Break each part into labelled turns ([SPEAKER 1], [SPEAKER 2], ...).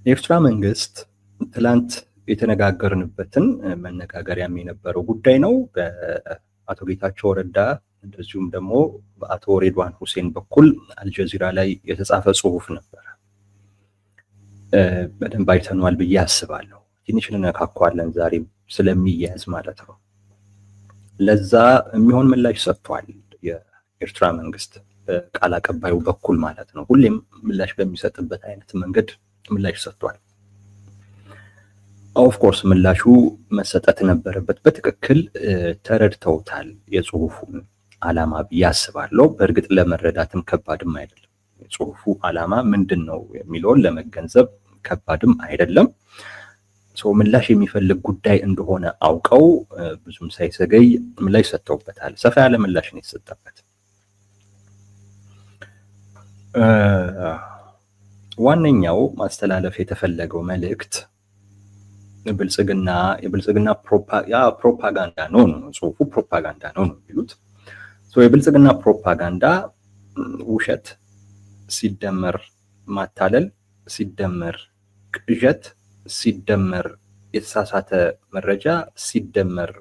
[SPEAKER 1] የኤርትራ መንግስት ትላንት የተነጋገርንበትን መነጋገሪያም የነበረው ጉዳይ ነው። በአቶ ጌታቸው ረዳ እንደዚሁም ደግሞ በአቶ ሬድዋን ሁሴን በኩል አልጀዚራ ላይ የተጻፈ ጽሁፍ ነበር። በደንብ አይተነዋል ብዬ አስባለሁ። ትንሽ እንነካኳለን ዛሬ ስለሚያያዝ ማለት ነው። ለዛ የሚሆን ምላሽ ሰጥቷል የኤርትራ መንግስት ቃል አቀባዩ በኩል ማለት ነው። ሁሌም ምላሽ በሚሰጥበት አይነት መንገድ ምላሽ ሰጥቷል። ኦፍ ኮርስ ምላሹ መሰጠት ነበረበት። በትክክል ተረድተውታል የጽሁፉን ዓላማ ብዬ አስባለሁ። በእርግጥ ለመረዳትም ከባድም አይደለም። የጽሁፉ ዓላማ ምንድን ነው የሚለውን ለመገንዘብ ከባድም አይደለም። ሰው ምላሽ የሚፈልግ ጉዳይ እንደሆነ አውቀው ብዙም ሳይዘገይ ምላሽ ሰጥተውበታል። ሰፋ ያለ ምላሽ ነው የተሰጠበት። ዋነኛው ማስተላለፍ የተፈለገው መልእክት የብልጽግና ፕሮፓጋንዳ ነው። ጽሁፉ ፕሮፓጋንዳ ነው የሚሉት። የብልጽግና ፕሮፓጋንዳ ውሸት ሲደመር ማታለል ሲደመር ቅዠት ሲደመር የተሳሳተ መረጃ ሲደመር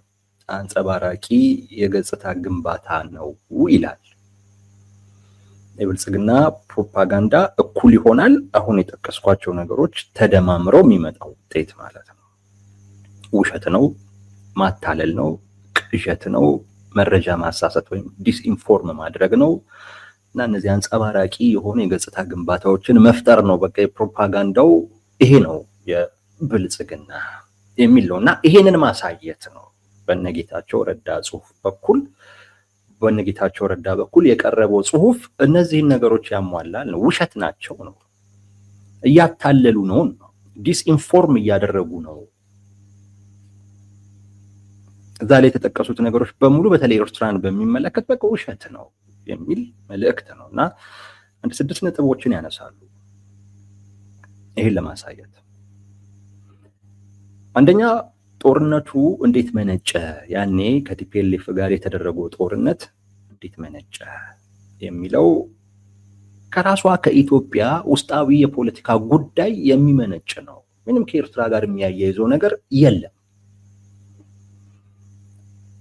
[SPEAKER 1] አንጸባራቂ የገጽታ ግንባታ ነው ይላል። የብልጽግና ፕሮፓጋንዳ እኩል ይሆናል አሁን የጠቀስኳቸው ነገሮች ተደማምረው የሚመጣው ውጤት ማለት ነው። ውሸት ነው፣ ማታለል ነው፣ ቅዠት ነው፣ መረጃ ማሳሳት ወይም ዲስኢንፎርም ማድረግ ነው እና እነዚህ አንጸባራቂ የሆኑ የገጽታ ግንባታዎችን መፍጠር ነው። በቃ የፕሮፓጋንዳው ይሄ ነው የብልጽግና የሚል ነው እና ይሄንን ማሳየት ነው በነጌታቸው ረዳ ጽሁፍ በኩል በነጌታቸው ረዳ በኩል የቀረበው ጽሁፍ እነዚህን ነገሮች ያሟላል ነው። ውሸት ናቸው ነው፣ እያታለሉ ነው፣ ዲስኢንፎርም እያደረጉ ነው። እዛ ላይ የተጠቀሱት ነገሮች በሙሉ በተለይ ኤርትራን በሚመለከት በቃ ውሸት ነው የሚል መልእክት ነው እና 6 ነጥቦችን ያነሳሉ ይሄን ለማሳየት። አንደኛ ጦርነቱ እንዴት መነጨ? ያኔ ከቲፒኤልኤፍ ጋር የተደረገው ጦርነት እንዴት መነጨ የሚለው ከራሷ ከኢትዮጵያ ውስጣዊ የፖለቲካ ጉዳይ የሚመነጭ ነው። ምንም ከኤርትራ ጋር የሚያያይዘው ነገር የለም።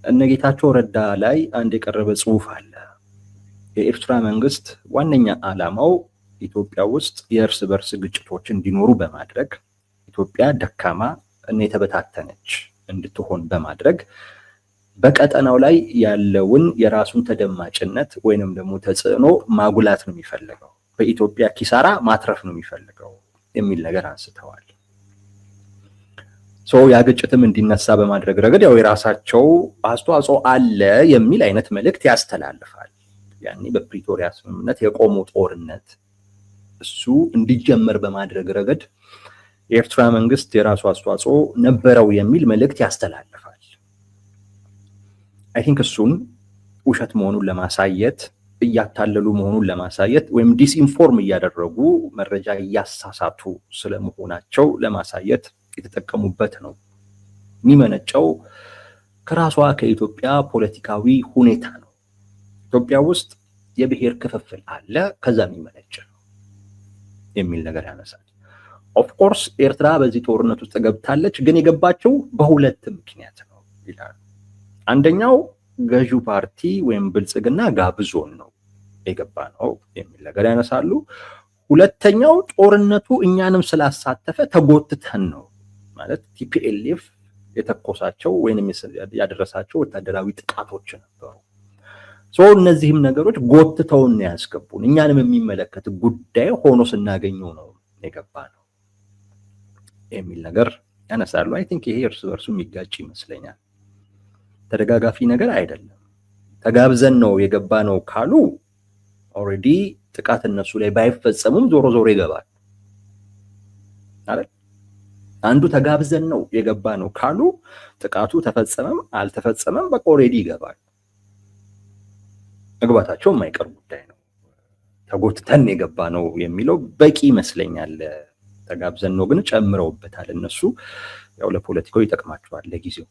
[SPEAKER 1] እነጌታቸው ረዳ ላይ አንድ የቀረበ ጽሁፍ አለ። የኤርትራ መንግስት ዋነኛ ዓላማው ኢትዮጵያ ውስጥ የእርስ በርስ ግጭቶች እንዲኖሩ በማድረግ ኢትዮጵያ ደካማ እና የተበታተነች እንድትሆን በማድረግ በቀጠናው ላይ ያለውን የራሱን ተደማጭነት ወይንም ደግሞ ተጽዕኖ ማጉላት ነው የሚፈልገው፣ በኢትዮጵያ ኪሳራ ማትረፍ ነው የሚፈልገው የሚል ነገር አንስተዋል። ያ ግጭትም እንዲነሳ በማድረግ ረገድ ያው የራሳቸው አስተዋጽኦ አለ የሚል አይነት መልእክት ያስተላልፋል። ያኔ በፕሪቶሪያ ስምምነት የቆመው ጦርነት እሱ እንዲጀመር በማድረግ ረገድ የኤርትራ መንግስት የራሱ አስተዋጽኦ ነበረው የሚል መልእክት ያስተላልፋል። አይ ቲንክ እሱን ውሸት መሆኑን ለማሳየት እያታለሉ መሆኑን ለማሳየት ወይም ዲስኢንፎርም እያደረጉ መረጃ እያሳሳቱ ስለመሆናቸው ለማሳየት የተጠቀሙበት ነው። የሚመነጨው ከራሷ ከኢትዮጵያ ፖለቲካዊ ሁኔታ ነው። ኢትዮጵያ ውስጥ የብሔር ክፍፍል አለ፣ ከዛ የሚመነጭ ነው የሚል ነገር ያነሳል። ኦፍ ኮርስ ኤርትራ በዚህ ጦርነት ውስጥ ገብታለች፣ ግን የገባቸው በሁለት ምክንያት ነው ይላሉ። አንደኛው ገዢው ፓርቲ ወይም ብልጽግና ጋብዞን ነው የገባ ነው የሚል ነገር ያነሳሉ። ሁለተኛው ጦርነቱ እኛንም ስላሳተፈ ተጎትተን ነው ማለት ቲፒኤልኤፍ የተኮሳቸው ወይንም ያደረሳቸው ወታደራዊ ጥቃቶች ነበሩ። እነዚህም ነገሮች ጎትተውን ያስገቡን እኛንም የሚመለከት ጉዳይ ሆኖ ስናገኘው ነው የገባ ነው የሚል ነገር ያነሳሉ። አይ ቲንክ ይሄ እርስ በርሱ የሚጋጭ ይመስለኛል። ተደጋጋፊ ነገር አይደለም። ተጋብዘን ነው የገባ ነው ካሉ ኦልሬዲ ጥቃት እነሱ ላይ ባይፈጸሙም ዞሮ ዞሮ ይገባል አይደል? አንዱ ተጋብዘን ነው የገባ ነው ካሉ ጥቃቱ ተፈጸመም አልተፈጸመም በቃ ኦልሬዲ ይገባል። መግባታቸው የማይቀር ጉዳይ ነው። ተጎትተን የገባ ነው የሚለው በቂ ይመስለኛል። ተጋብዘን ነው ግን ጨምረውበታል እነሱ። ያው ለፖለቲካው ይጠቅማቸዋል ለጊዜው።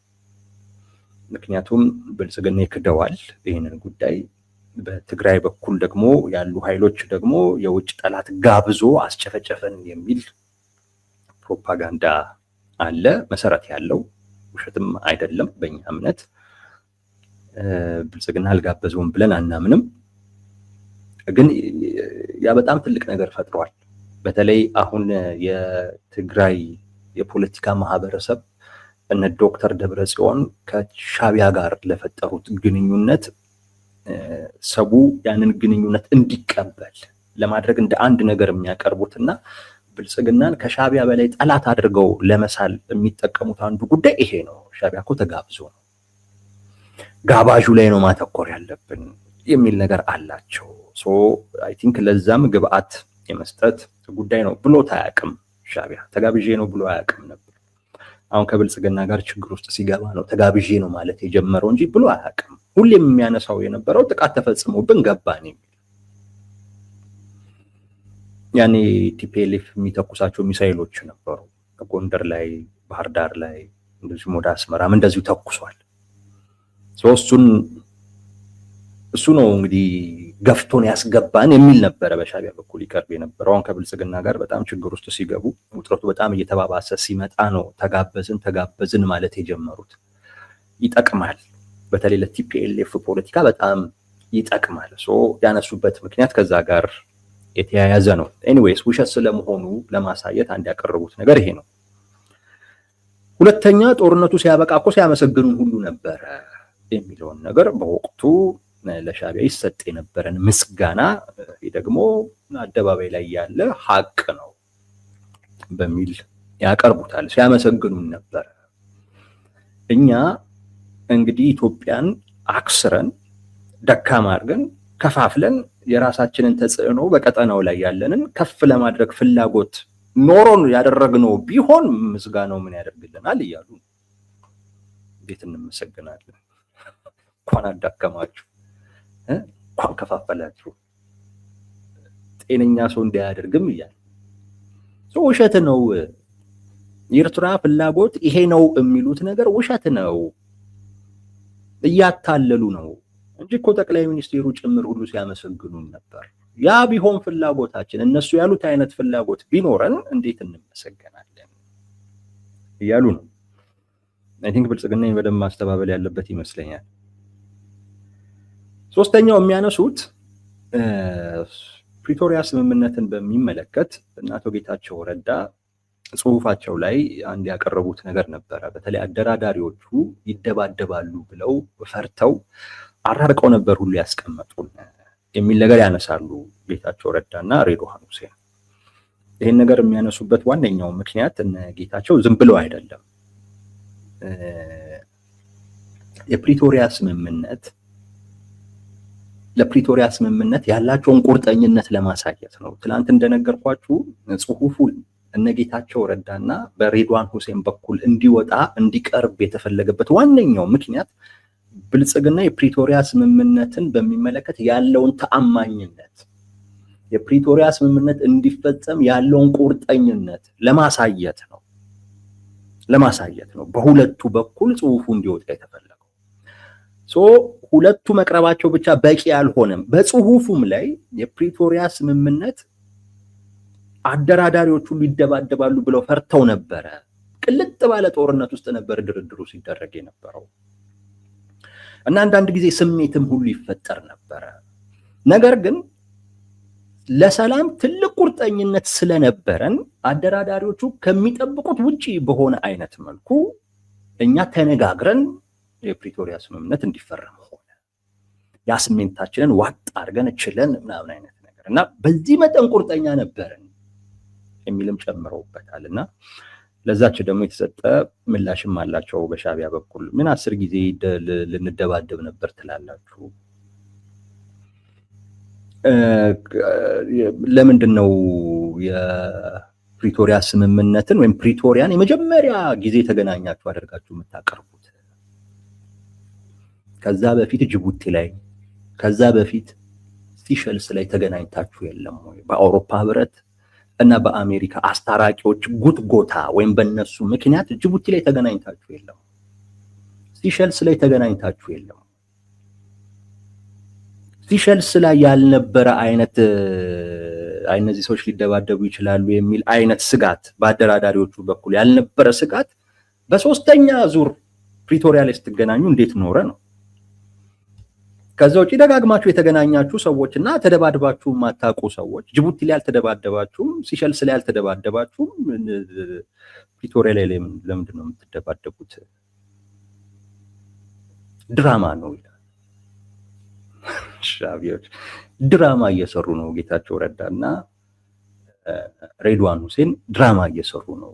[SPEAKER 1] ምክንያቱም ብልጽግና ይክደዋል ይህንን ጉዳይ። በትግራይ በኩል ደግሞ ያሉ ኃይሎች ደግሞ የውጭ ጠላት ጋብዞ አስጨፈጨፈን የሚል ፕሮፓጋንዳ አለ፣ መሰረት ያለው ውሸትም አይደለም። በእኛ እምነት ብልጽግና አልጋበዘውም ብለን አናምንም። ግን ያ በጣም ትልቅ ነገር ፈጥሯል። በተለይ አሁን የትግራይ የፖለቲካ ማህበረሰብ እነ ዶክተር ደብረጽዮን ከሻቢያ ጋር ለፈጠሩት ግንኙነት ሰቡ ያንን ግንኙነት እንዲቀበል ለማድረግ እንደ አንድ ነገር የሚያቀርቡትና ብልጽግናን ከሻቢያ በላይ ጠላት አድርገው ለመሳል የሚጠቀሙት አንዱ ጉዳይ ይሄ ነው። ሻቢያ እኮ ተጋብዞ ነው፣ ጋባዡ ላይ ነው ማተኮር ያለብን የሚል ነገር አላቸው። ሶ አይ ቲንክ ለዛም ግብአት የመስጠት ጉዳይ ነው። ብሎት አያውቅም ሻቢያ፣ ተጋብዤ ነው ብሎ አያውቅም ነበር። አሁን ከብልጽግና ጋር ችግር ውስጥ ሲገባ ነው ተጋብዤ ነው ማለት የጀመረው እንጂ ብሎ አያውቅም። ሁሌም የሚያነሳው የነበረው ጥቃት ተፈጽሞብን ገባን የሚል። ያኔ ቲፒኤልኤፍ የሚተኩሳቸው ሚሳኤሎች ነበሩ ጎንደር ላይ፣ ባህር ዳር ላይ፣ እንደዚሁም ወደ አስመራም እንደዚሁ ተኩሷል። እሱ ነው እንግዲህ ገፍቶን ያስገባን የሚል ነበረ በሻቢያ በኩል ይቀርብ የነበረው። አሁን ከብልጽግና ጋር በጣም ችግር ውስጥ ሲገቡ ውጥረቱ በጣም እየተባባሰ ሲመጣ ነው ተጋበዝን ማለት የጀመሩት። ይጠቅማል፣ በተለይ ለቲፒኤልኤፍ ፖለቲካ በጣም ይጠቅማል። ያነሱበት ምክንያት ከዛ ጋር የተያያዘ ነው። ኤኒዌይስ ውሸት ስለመሆኑ ለማሳየት አንድ ያቀረቡት ነገር ይሄ ነው። ሁለተኛ ጦርነቱ ሲያበቃ እኮ ሲያመሰግኑን ሁሉ ነበረ የሚለውን ነገር በወቅቱ ለሻቢያ ይሰጥ የነበረን ምስጋና ደግሞ አደባባይ ላይ ያለ ሀቅ ነው በሚል ያቀርቡታል። ሲያመሰግኑን ነበረ። እኛ እንግዲህ ኢትዮጵያን አክስረን ደካማ አድርገን ከፋፍለን የራሳችንን ተጽዕኖ በቀጠናው ላይ ያለንን ከፍ ለማድረግ ፍላጎት ኖሮን ያደረግነው ቢሆን ምስጋናው ምን ያደርግልናል እያሉ እንዴት እንመሰግናለን? እንኳን አዳከማችሁ፣ እንኳን ከፋፈላችሁ፣ ጤነኛ ሰው እንዳያደርግም እያለ ውሸት ነው። የኤርትራ ፍላጎት ይሄ ነው የሚሉት ነገር ውሸት ነው፣ እያታለሉ ነው እንጂ እኮ ጠቅላይ ሚኒስትሩ ጭምር ሁሉ ሲያመሰግኑን ነበር። ያ ቢሆን ፍላጎታችን እነሱ ያሉት አይነት ፍላጎት ቢኖረን እንዴት እንመሰገናለን እያሉ ነው። አይ ቲንክ ብልጽግና በደንብ ማስተባበል ያለበት ይመስለኛል። ሶስተኛው የሚያነሱት ፕሪቶሪያ ስምምነትን በሚመለከት አቶ ጌታቸው ረዳ ጽሁፋቸው ላይ አንድ ያቀረቡት ነገር ነበረ። በተለይ አደራዳሪዎቹ ይደባደባሉ ብለው ፈርተው አራርቀው ነበር ሁሉ ያስቀመጡን የሚል ነገር ያነሳሉ ጌታቸው ረዳና ሬድዋን ሁሴን። ይህን ነገር የሚያነሱበት ዋነኛው ምክንያት እነ ጌታቸው ዝም ብለው አይደለም፣ ለፕሪቶሪያ ስምምነት ያላቸውን ቁርጠኝነት ለማሳየት ነው። ትናንት እንደነገርኳችሁ ጽሁፉ እነ ጌታቸው ረዳና በሬድዋን ሁሴን በኩል እንዲወጣ እንዲቀርብ የተፈለገበት ዋነኛው ምክንያት ብልጽግና የፕሪቶሪያ ስምምነትን በሚመለከት ያለውን ተአማኝነት፣ የፕሪቶሪያ ስምምነት እንዲፈጸም ያለውን ቁርጠኝነት ለማሳየት ነው። በሁለቱ በኩል ጽሁፉ እንዲወጣ የተፈለገው። ሁለቱ መቅረባቸው ብቻ በቂ አልሆነም። በጽሁፉም ላይ የፕሪቶሪያ ስምምነት አደራዳሪዎቹ ሊደባደባሉ ብለው ፈርተው ነበረ። ቅልጥ ባለ ጦርነት ውስጥ ነበር ድርድሩ ሲደረግ የነበረው እና አንዳንድ ጊዜ ስሜትም ሁሉ ይፈጠር ነበረ። ነገር ግን ለሰላም ትልቅ ቁርጠኝነት ስለነበረን አደራዳሪዎቹ ከሚጠብቁት ውጪ በሆነ አይነት መልኩ እኛ ተነጋግረን የፕሪቶሪያ ስምምነት እንዲፈረም ሆነ። ያ ስሜታችንን ዋጥ አድርገን ችለን ምናምን አይነት ነገር እና በዚህ መጠን ቁርጠኛ ነበርን የሚልም ጨምረውበታልና ለዛች ደግሞ የተሰጠ ምላሽም አላቸው በሻቢያ በኩል። ምን 10 ጊዜ ልንደባደብ ነበር ትላላችሁ? ለምንድን ነው የፕሪቶሪያ ስምምነትን ወይም ፕሪቶሪያን የመጀመሪያ ጊዜ ተገናኛችሁ አድርጋችሁ የምታቀርቡት? ከዛ በፊት ጅቡቲ ላይ፣ ከዛ በፊት ሲሸልስ ላይ ተገናኝታችሁ የለም ወይ? በአውሮፓ ህብረት እና በአሜሪካ አስታራቂዎች ጉትጎታ ወይም በእነሱ ምክንያት ጅቡቲ ላይ ተገናኝታችሁ የለም? ሲሸልስ ላይ ተገናኝታችሁ የለም? ሲሸልስ ላይ ያልነበረ አይነት እነዚህ ሰዎች ሊደባደቡ ይችላሉ የሚል አይነት ስጋት በአደራዳሪዎቹ በኩል ያልነበረ ስጋት በሶስተኛ ዙር ፕሪቶሪያ ላይ ስትገናኙ እንዴት ኖረ ነው። ከዛ ውጪ ደጋግማችሁ የተገናኛችሁ ሰዎችና ተደባድባችሁ ማታውቁ ሰዎች ጅቡቲ ላይ አልተደባደባችሁም፣ ሲሸልስ ላይ አልተደባደባችሁም፣ ፕሪቶሪያ ላይ ለምንድን ነው የምትደባደቡት? ድራማ ነው ይላል። ሻዕቢያዎች ድራማ እየሰሩ ነው። ጌታቸው ረዳና ሬድዋን ሁሴን ድራማ እየሰሩ ነው።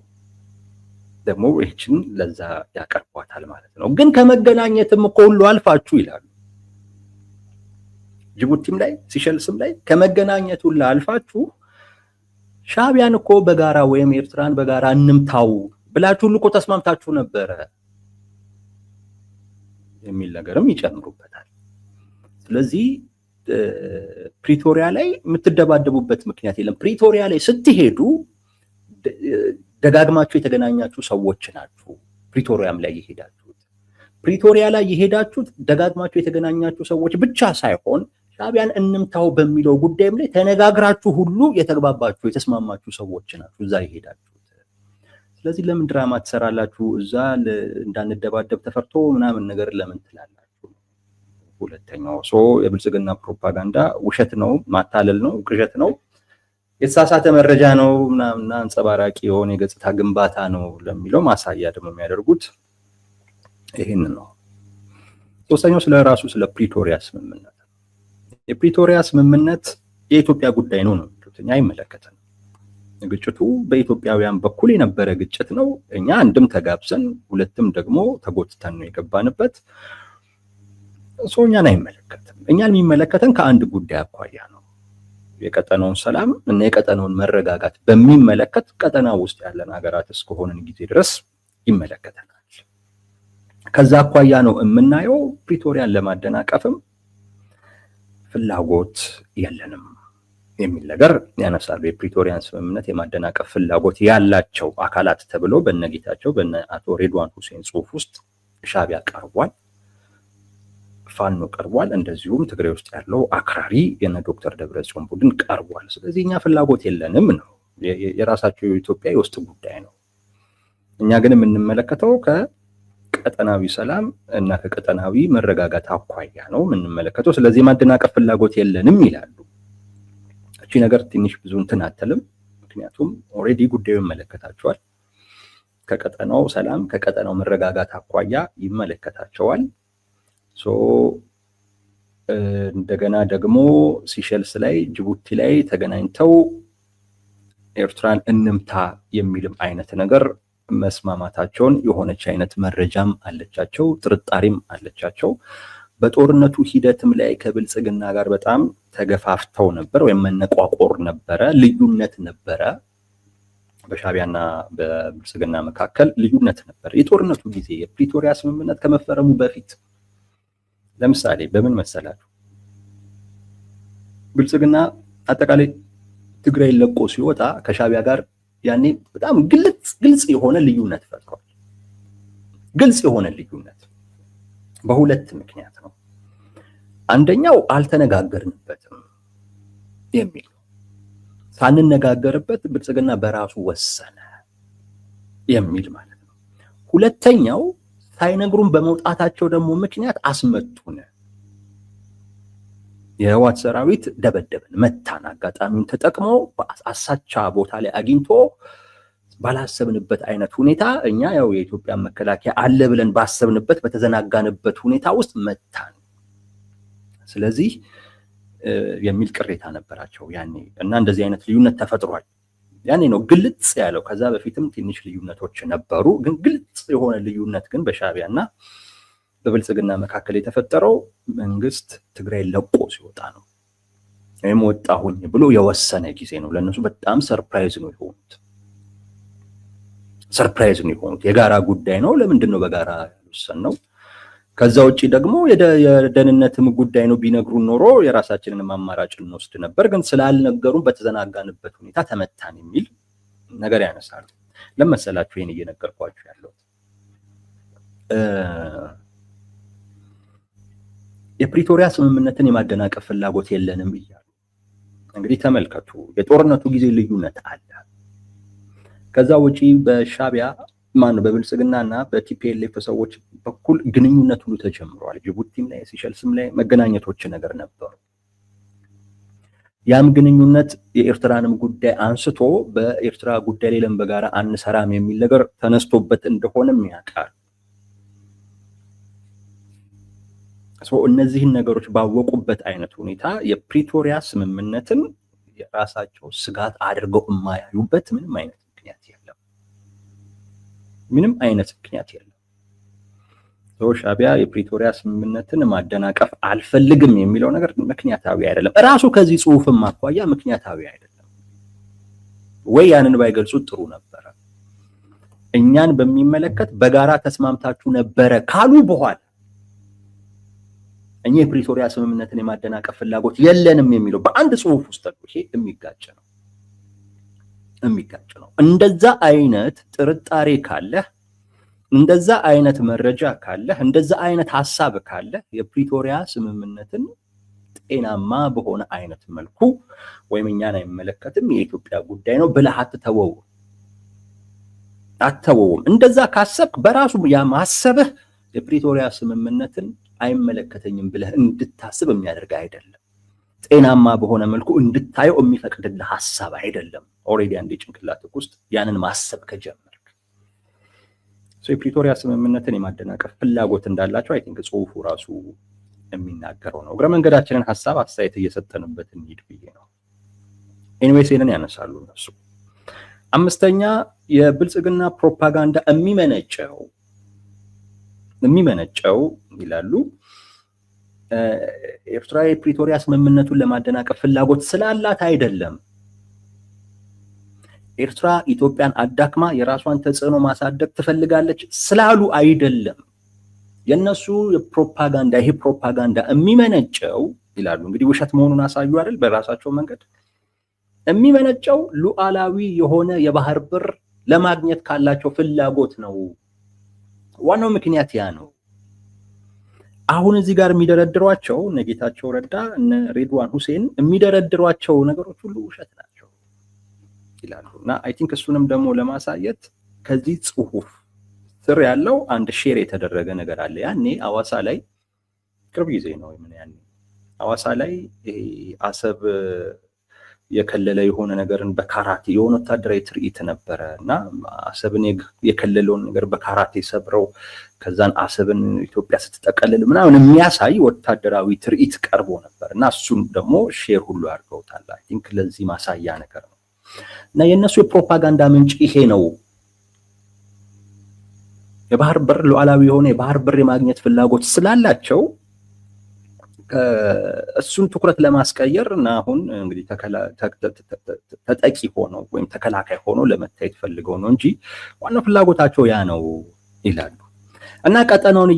[SPEAKER 1] ደግሞ ይህችን ለዛ ያቀርቧታል ማለት ነው። ግን ከመገናኘትም እኮ ሁሉ አልፋችሁ ይላሉ። ጅቡቲም ላይ ሲሸልስም ላይ ከመገናኘት ሁሉ አልፋችሁ ሻዕቢያን እኮ በጋራ ወይም ኤርትራን በጋራ እንምታው ብላችሁ ሁሉ እኮ ተስማምታችሁ ነበረ የሚል ነገርም ይጨምሩበታል። ስለዚህ ፕሪቶሪያ ላይ የምትደባደቡበት ምክንያት የለም። ፕሪቶሪያ ላይ ስትሄዱ ደጋግማችሁ የተገናኛችሁ ሰዎች ናችሁ። ፕሪቶሪያም ላይ የሄዳችሁት ፕሪቶሪያ ላይ የሄዳችሁት ደጋግማችሁ የተገናኛችሁ ሰዎች ብቻ ሳይሆን ሻዕቢያን እንምታው በሚለው ጉዳይም ላይ ተነጋግራችሁ ሁሉ የተግባባችሁ የተስማማችሁ ሰዎች ናችሁ እዛ የሄዳችሁት። ስለዚህ ለምን ድራማ ትሰራላችሁ? እዛ እንዳንደባደብ ተፈርቶ ምናምን ነገር ለምን ትላላችሁ? ሁለተኛው የብልጽግና ፕሮፓጋንዳ ውሸት ነው፣ ማታለል ነው፣ ቅዠት ነው፣ የተሳሳተ መረጃ ነው ምናምን አንጸባራቂ የሆነ የገጽታ ግንባታ ነው ለሚለው ማሳያ ደግሞ የሚያደርጉት ይሄን ነው። ሶስተኛው ስለራሱ ስለ ፕሪቶሪያ ስምምነት የፕሪቶሪያ ስምምነት የኢትዮጵያ ጉዳይ ነው የሚሉት እኛ አይመለከተንም። ግጭቱ በኢትዮጵያውያን በኩል የነበረ ግጭት ነው። እኛ አንድም ተጋብዘን ሁለትም ደግሞ ተጎትተን ነው የገባንበት። እኛን አይመለከትም። እኛን የሚመለከተን ከአንድ ጉዳይ አኳያ ነው። የቀጠናውን ሰላም እና የቀጠናውን መረጋጋት በሚመለከት ቀጠና ውስጥ ያለን ሀገራት እስከሆነን ጊዜ ድረስ ይመለከተናል። ከዛ አኳያ ነው የምናየው። ፕሪቶሪያን ለማደናቀፍም ፍላጎት የለንም የሚል ነገር ያነሳሉ። የፕሪቶሪያን ስምምነት የማደናቀፍ ፍላጎት ያላቸው አካላት ተብሎ በነጌታቸው በነ አቶ ሬድዋን ሁሴን ጽሁፍ ውስጥ ሻዕቢያ ቀርቧል፣ ፋኖ ቀርቧል፣ እንደዚሁም ትግራይ ውስጥ ያለው አክራሪ የነ ዶክተር ደብረጽዮን ቡድን ቀርቧል። ስለዚህ እኛ ፍላጎት የለንም ነው። የራሳቸው የኢትዮጵያ የውስጥ ጉዳይ ነው። እኛ ግን የምንመለከተው ከቀጠናዊ ሰላም እና ከቀጠናዊ መረጋጋት አኳያ ነው የምንመለከተው። ስለዚህ ማደናቀፍ ፍላጎት የለንም ይላሉ። እቺ ነገር ትንሽ ብዙ እንትን አትልም። ምክንያቱም ኦልሬዲ ጉዳዩ ይመለከታቸዋል። ከቀጠናው ሰላም ከቀጠናው መረጋጋት አኳያ ይመለከታቸዋል። እንደገና ደግሞ ሲሸልስ ላይ ጅቡቲ ላይ ተገናኝተው ኤርትራን እንምታ የሚልም አይነት ነገር መስማማታቸውን የሆነች አይነት መረጃም አለቻቸው፣ ጥርጣሬም አለቻቸው። በጦርነቱ ሂደትም ላይ ከብልጽግና ጋር በጣም ተገፋፍተው ነበር፣ ወይም መነቋቆር ነበረ፣ ልዩነት ነበረ። በሻዕቢያና በብልጽግና መካከል ልዩነት ነበር። የጦርነቱ ጊዜ የፕሪቶሪያ ስምምነት ከመፈረሙ በፊት ለምሳሌ በምን መሰላችሁ? ብልጽግና አጠቃላይ ትግራይ ለቆ ሲወጣ ከሻዕቢያ ጋር ያኔ በጣም ግልጽ የሆነ ልዩነት ፈጥሯል። ግልጽ የሆነ ልዩነት በሁለት ምክንያት ነው። አንደኛው አልተነጋገርንበትም የሚል ነው። ሳንነጋገርበት ብልጽግና በራሱ ወሰነ የሚል ማለት ነው። ሁለተኛው ሳይነግሩን በመውጣታቸው ደግሞ ምክንያት አስመጡን። የህወሓት ሰራዊት ደበደብን፣ መታን። አጋጣሚውን ተጠቅሞ አሳቻ ቦታ ላይ አግኝቶ ባላሰብንበት አይነት ሁኔታ እኛ ያው የኢትዮጵያ መከላከያ አለ ብለን ባሰብንበት በተዘናጋንበት ሁኔታ ውስጥ መታን። ስለዚህ የሚል ቅሬታ ነበራቸው ያኔ እና እንደዚህ አይነት ልዩነት ተፈጥሯል። ያኔ ነው ግልጽ ያለው። ከዛ በፊትም ትንሽ ልዩነቶች ነበሩ፣ ግን ግልጽ የሆነ ልዩነት ግን በሻዕቢያና በብልጽግና መካከል የተፈጠረው መንግስት ትግራይ ለቆ ሲወጣ ነው፣ ወይም ወጣሁኝ ብሎ የወሰነ ጊዜ ነው። ለነሱ በጣም ሰርፕራይዝ ነው የሆኑት። የጋራ ጉዳይ ነው። ለምንድን ነው በጋራ ያልወሰንነው? ከዛ ውጪ ደግሞ የደህንነትም ጉዳይ ነው። ቢነግሩን ኖሮ የራሳችንን አማራጭ እንወስድ ነበር፣ ግን ስላልነገሩን በተዘናጋንበት ሁኔታ ተመታን የሚል ነገር ያነሳሉ። ለመሰላችሁ ይሄን እየነገርኳችሁ ያለው የፕሪቶሪያ ስምምነትን የማደናቀፍ ፍላጎት የለንም እያሉ እንግዲህ ተመልከቱ። የጦርነቱ ጊዜ ልዩነት አለ። ከዛ ውጪ በሻቢያ በብልጽግናና በቲፒኤልኤፍ ሰዎች በኩል ግንኙነት ሁሉ ተጀምሯል። ጅቡቲም ላይ ሲሸልስም ላይ መገናኘቶች ነገር ነበሩ። ያም ግንኙነት የኤርትራንም ጉዳይ አንስቶ በኤርትራ ጉዳይ ላይ በጋራ አንሰራም የሚል ነገር ተነስቶበት እንደሆነም ያውቃል። እነዚህን ነገሮች ባወቁበት አይነት ሁኔታ የፕሪቶሪያ ስምምነትን የራሳቸው ስጋት አድርገው የማያዩበት ምንም አይነት ምክንያት የለም። ምንም አይነት ምክንያት የለም። ሻቢያ የፕሪቶሪያ ስምምነትን ማደናቀፍ አልፈልግም የሚለው ነገር ምክንያታዊ አይደለም። ራሱ ከዚህ ጽሁፍም አኳያ ምክንያታዊ አይደለም። ወይ ያንን ባይገልጹት ጥሩ ነበረ። እኛን በሚመለከት በጋራ ተስማምታችሁ ነበረ ካሉ በኋላ እኛ የፕሪቶሪያ ስምምነትን የማደናቀፍ ፍላጎት የለንም የሚለው በአንድ ጽሁፍ ውስጥ ነው። ይሄ የሚጋጭ ነው። እንደዛ አይነት ጥርጣሬ ካለ፣ እንደዛ አይነት መረጃ ካለ፣ እንደዛ አይነት ሐሳብ ካለ የፕሪቶሪያ ስምምነትን ጤናማ በሆነ አይነት መልኩ ወይም እኛን አይመለከትም የኢትዮጵያ ጉዳይ ነው ብለህ አትተወውም። እንደዛ ካሰብክ በራሱ ያ ማሰብህ የፕሪቶሪያ ስምምነትን አይመለከተኝም ብለህ እንድታስብ የሚያደርግ አይደለም። ጤናማ በሆነ መልኩ እንድታየው የሚፈቅድልህ ሐሳብ አይደለም። ኦሬዲ አንዴ ጭንቅላትህ ውስጥ ያንን ማሰብ ከጀመርክ የፕሪቶሪያ ስምምነትን የማደናቀፍ ፍላጎት እንዳላቸው አይ ቲንክ ጽሁፉ ራሱ የሚናገረው ነው። እግረ መንገዳችንን ሐሳብ አስተያየት እየሰጠንበት እንሂድ ብዬ ነው። ኤኒዌይስ ይሄንን ያነሳሉ እነሱ። አምስተኛ የብልጽግና ፕሮፓጋንዳ የሚመነጨው ይላሉ ኤርትራ የፕሪቶሪያ ስምምነቱን ለማደናቀፍ ፍላጎት ስላላት አይደለም። ኤርትራ ኢትዮጵያን አዳክማ የራሷን ተጽዕኖ ማሳደግ ትፈልጋለች ስላሉ አይደለም። የነሱ የፕሮፓጋንዳ ይሄ ፕሮፓጋንዳ የሚመነጨው ይላሉ እንግዲህ ውሸት መሆኑን አሳዩ አይደል? በራሳቸው መንገድ የሚመነጨው ሉዓላዊ የሆነ የባህር በር ለማግኘት ካላቸው ፍላጎት ነው። ዋናው ምክንያት ያ ነው። አሁን እዚህ ጋር የሚደረድሯቸው እነ ጌታቸው ረዳ እነ ሬድዋን ሁሴን የሚደረድሯቸው ነገሮች ሁሉ ውሸት ናቸው ይላሉ። እና አይ ቲንክ እሱንም ደግሞ ለማሳየት ከዚህ ጽሁፍ ስር ያለው አንድ ሼር የተደረገ ነገር አለ። ያኔ አዋሳ ላይ ቅርብ ጊዜ ነው ያኔ አዋሳ ላይ አሰብ የከለለ የሆነ ነገርን በካራቴ የሆነ ወታደራዊ ትርኢት ነበረ እና አሰብን የከለለውን ነገር በካራቴ ሰብረው ከዛን አሰብን ኢትዮጵያ ስትጠቀልል ምናምን የሚያሳይ ወታደራዊ ትርኢት ቀርቦ ነበር እና እሱን ደግሞ ሼር ሁሉ አድርገውታል። አይ ቲንክ ለዚህ ማሳያ ነገር ነው። እና የነሱ የፕሮፓጋንዳ ምንጭ ይሄ ነው። የባህር በር ሉዓላዊ የሆነ የባህር በር የማግኘት ፍላጎት ስላላቸው እሱን ትኩረት ለማስቀየር እና አሁን እንግዲህ ተጠቂ ሆኖ ወይም ተከላካይ ሆኖ ለመታየት ፈልገው ነው እንጂ ዋናው ፍላጎታቸው ያ ነው ይላሉ። እና ቀጠናውን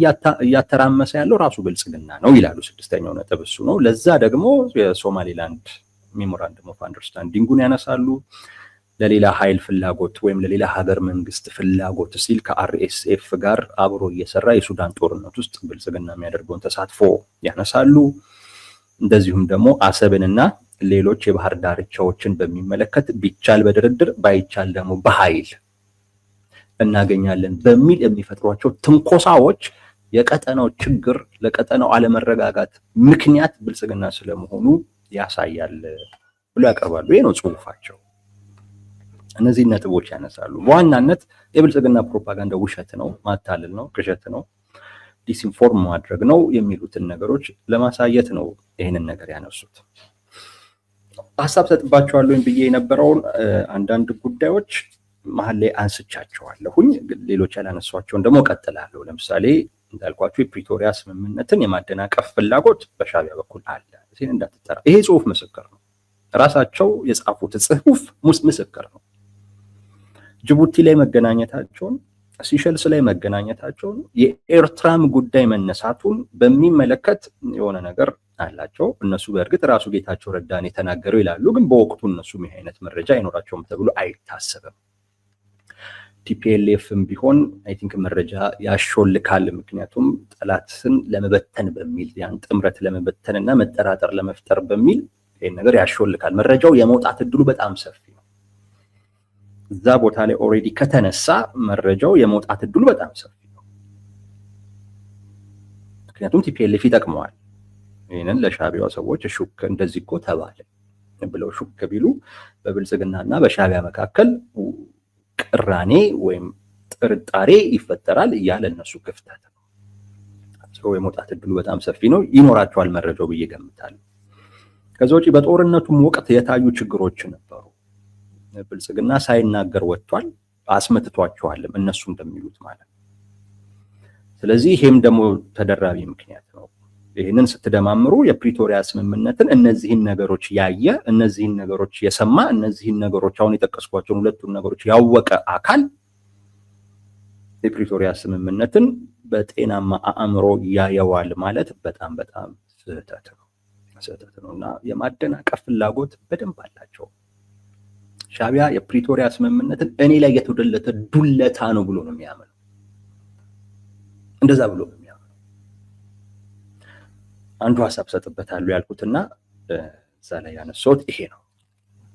[SPEAKER 1] እያተራመሰ ያለው ራሱ ብልጽግና ነው ይላሉ። ስድስተኛው ነጥብ እሱ ነው። ለዛ ደግሞ የሶማሌላንድ ሜሞራንደም ኦፍ አንደርስታንዲንጉን ያነሳሉ። ለሌላ ኃይል ፍላጎት ወይም ለሌላ ሀገር መንግስት ፍላጎት ሲል ከአርኤስኤፍ ጋር አብሮ እየሰራ የሱዳን ጦርነት ውስጥ ብልጽግና የሚያደርገውን ተሳትፎ ያነሳሉ። እንደዚሁም ደግሞ አሰብንና ሌሎች የባህር ዳርቻዎችን በሚመለከት ቢቻል በድርድር ባይቻል ደግሞ በኃይል እናገኛለን በሚል የሚፈጥሯቸው ትንኮሳዎች የቀጠናው ችግር ለቀጠናው አለመረጋጋት ምክንያት ብልጽግና ስለመሆኑ ያሳያል ብሎ ያቀርባሉ። ይሄ ነው ጽሁፋቸው። እነዚህ ነጥቦች ያነሳሉ። በዋናነት የብልጽግና ፕሮፓጋንዳ ውሸት ነው፣ ማታለል ነው፣ ቅዠት ነው፣ ዲስኢንፎርም ማድረግ ነው የሚሉትን ነገሮች ለማሳየት ነው ይህንን ነገር ያነሱት። ሀሳብ ሰጥባቸዋለሁ ብዬ የነበረውን አንዳንድ ጉዳዮች መሀል ላይ አንስቻቸዋለሁኝ። ሌሎች ያላነሷቸውን ደግሞ ቀጥላለሁ። ለምሳሌ እንዳልኳቸው የፕሪቶሪያ ስምምነትን የማደናቀፍ ፍላጎት በሻቢያ በኩል አለ። እዚህን እንዳትጠራ። ይሄ ጽሁፍ ምስክር ነው። ራሳቸው የጻፉት ጽሁፍ ምስክር ነው። ጅቡቲ ላይ መገናኘታቸውን፣ ሲሸልስ ላይ መገናኘታቸውን፣ የኤርትራም ጉዳይ መነሳቱን በሚመለከት የሆነ ነገር አላቸው። እነሱ በእርግጥ ራሱ ጌታቸው ረዳን የተናገረው ይላሉ፣ ግን በወቅቱ እነሱ ይህ አይነት መረጃ አይኖራቸውም ተብሎ አይታሰብም። ቲፒኤልኤፍም ቢሆን አይ ቲንክ መረጃ ያሾልካል። ምክንያቱም ጠላትን ለመበተን በሚል ያን ጥምረት ለመበተን እና መጠራጠር ለመፍጠር በሚል ይሄን ነገር ያሾልካል። መረጃው የመውጣት እድሉ በጣም ሰፊ ነው። እዛ ቦታ ላይ ኦልሬዲ ከተነሳ መረጃው የመውጣት እድሉ በጣም ሰፊ ነው። ምክንያቱም ቲፒኤልኤፍ ይጠቅመዋል። ይሄንን ለሻዕቢያው ሰዎች ሹክ እንደዚህ እኮ ተባለ ብለው ሹክ ቢሉ በብልጽግናና በሻዕቢያ መካከል ቅራኔ ወይም ጥርጣሬ ይፈጠራል። ያለ እነሱ ክፍተት ነው። የመውጣት እድሉ በጣም ሰፊ ነው። ይኖራቸዋል መረጃው ብዬ ገምታለሁ። ከዛ ውጪ በጦርነቱም ወቅት የታዩ ችግሮች ነበሩ። ብልጽግና ሳይናገር ወጥቷል፣ አስመትቷቸዋልም እነሱ እንደሚሉት ማለት ነው። ስለዚህ ይሄም ደግሞ ተደራቢ ምክንያት ነው። ይህንን ስትደማምሩ የፕሪቶሪያ ስምምነትን እነዚህን ነገሮች ያየ፣ እነዚህን ነገሮች የሰማ፣ እነዚህን ነገሮች አሁን የጠቀስኳቸውን ሁለቱን ነገሮች ያወቀ አካል የፕሪቶሪያ ስምምነትን በጤናማ አእምሮ ያየዋል ማለት በጣም በጣም ስህተት ነው እና የማደናቀፍ ፍላጎት በደንብ አላቸው። ሻዕቢያ የፕሪቶሪያ ስምምነትን እኔ ላይ የተወደለተ ዱለታ ነው ብሎ ነው የሚያምነው። እንደዛ ብሎ ነው የሚያምነው። አንዱ ሐሳብ ሰጥበታለሁ ያልኩትና እዛ ላይ ያነሳሁት ይሄ ነው።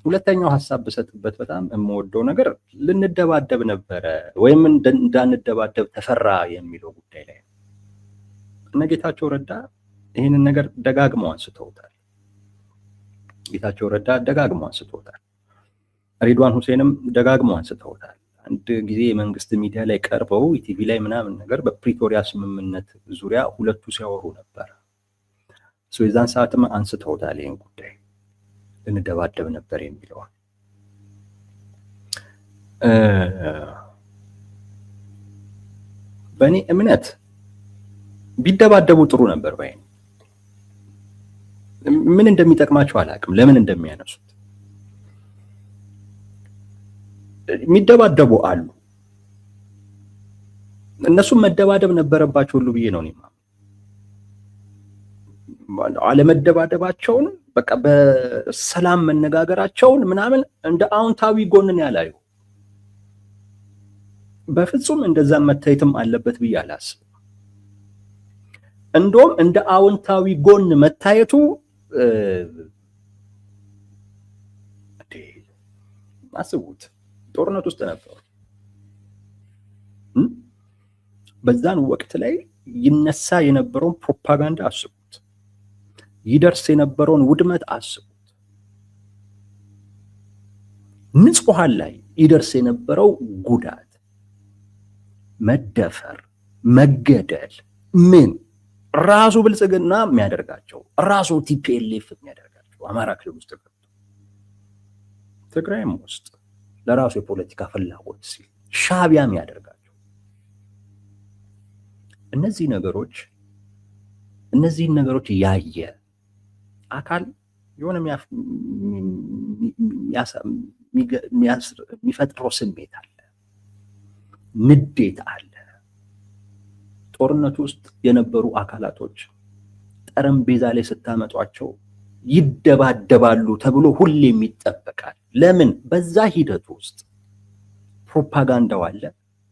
[SPEAKER 1] ሁለተኛው ሐሳብ በሰጥበት በጣም የምወደው ነገር ልንደባደብ ነበረ ወይም እንዳንደባደብ ተፈራ የሚለው ጉዳይ ላይ ነው። እነ ጌታቸው ረዳ ይህንን ነገር ደጋግመው አንስተውታል። ጌታቸው ረዳ ደጋግመው አንስተውታል። ሬድዋን ሁሴንም ደጋግመው አንስተውታል። አንድ ጊዜ የመንግስት ሚዲያ ላይ ቀርበው ኢቲቪ ላይ ምናምን ነገር በፕሪቶሪያ ስምምነት ዙሪያ ሁለቱ ሲያወሩ ነበር። የዛን ሰዓትም አንስተውታል ይህን ጉዳይ ልንደባደብ ነበር የሚለዋል። በእኔ እምነት ቢደባደቡ ጥሩ ነበር ባይ። ምን እንደሚጠቅማቸው አላውቅም፣ ለምን እንደሚያነሱት። የሚደባደቡ አሉ፣ እነሱም መደባደብ ነበረባቸው ሁሉ ብዬ ነው እኔማ። አለመደባደባቸውን በቃ በሰላም መነጋገራቸውን ምናምን እንደ አዎንታዊ ጎንን ያላዩ በፍጹም እንደዛ መታየትም አለበት ብዬ አላስብም። እንደውም እንደ አዎንታዊ ጎን መታየቱ አስቡት፣ ጦርነት ውስጥ ነበሩ። በዛን ወቅት ላይ ይነሳ የነበረውን ፕሮፓጋንዳ አስቡት፣ ይደርስ የነበረውን ውድመት አስቡት፣ ንጹሃን ላይ ይደርስ የነበረው ጉዳት፣ መደፈር፣ መገደል፣ ምን ራሱ ብልጽግና የሚያደርጋቸው ራሱ ቲፒኤልኤፍ የሚያደርጋቸው አማራ ክልል ውስጥ ገብቶ ትግራይም ውስጥ ለራሱ የፖለቲካ ፍላጎት ሲል ሻዕቢያ የሚያደርጋቸው እነዚህን ነገሮች ያየ አካል የሆነ የሚፈጥረው ስሜት አለ፣ ንዴት አለ። ጦርነቱ ውስጥ የነበሩ አካላቶች ጠረጴዛ ላይ ስታመጧቸው ይደባደባሉ ተብሎ ሁሌም ይጠበቃል። ለምን? በዛ ሂደት ውስጥ ፕሮፓጋንዳው አለ፣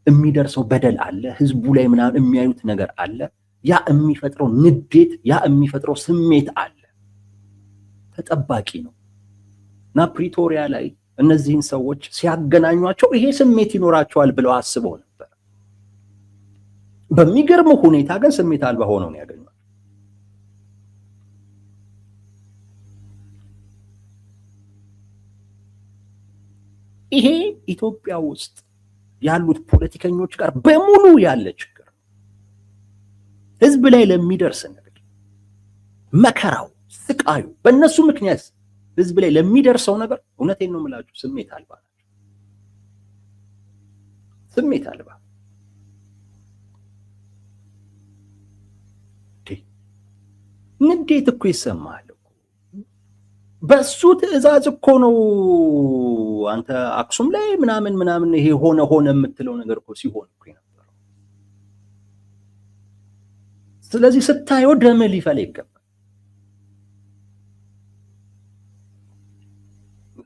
[SPEAKER 1] የሚደርሰው በደል አለ፣ ህዝቡ ላይ ምናምን የሚያዩት ነገር አለ። ያ የሚፈጥረው ንዴት፣ ያ የሚፈጥረው ስሜት አለ፣ ተጠባቂ ነው እና ፕሪቶሪያ ላይ እነዚህን ሰዎች ሲያገናኟቸው ይሄ ስሜት ይኖራቸዋል ብለው አስበው ነበር። በሚገርም ሁኔታ ግን ስሜት አልባ ሆነው ነው ያገኟቸው። ይሄ ኢትዮጵያ ውስጥ ያሉት ፖለቲከኞች ጋር በሙሉ ያለ ችግር፣ ህዝብ ላይ ለሚደርስ ነገር፣ መከራው፣ ስቃዩ በእነሱ ምክንያት ህዝብ ላይ ለሚደርሰው ነገር እውነቴን ነው የምላችሁ ስሜት አልባ ናቸው። ስሜት አልባ ንዴት እኮ ይሰማል እኮ። በሱ ትዕዛዝ እኮ ነው አንተ አክሱም ላይ ምናምን ይሄ ሆነ የምትለው ነገር እኮ ሲሆን እኮ የነበረው። ስለዚህ ስታየው ደም ሊፈላ ይገባል።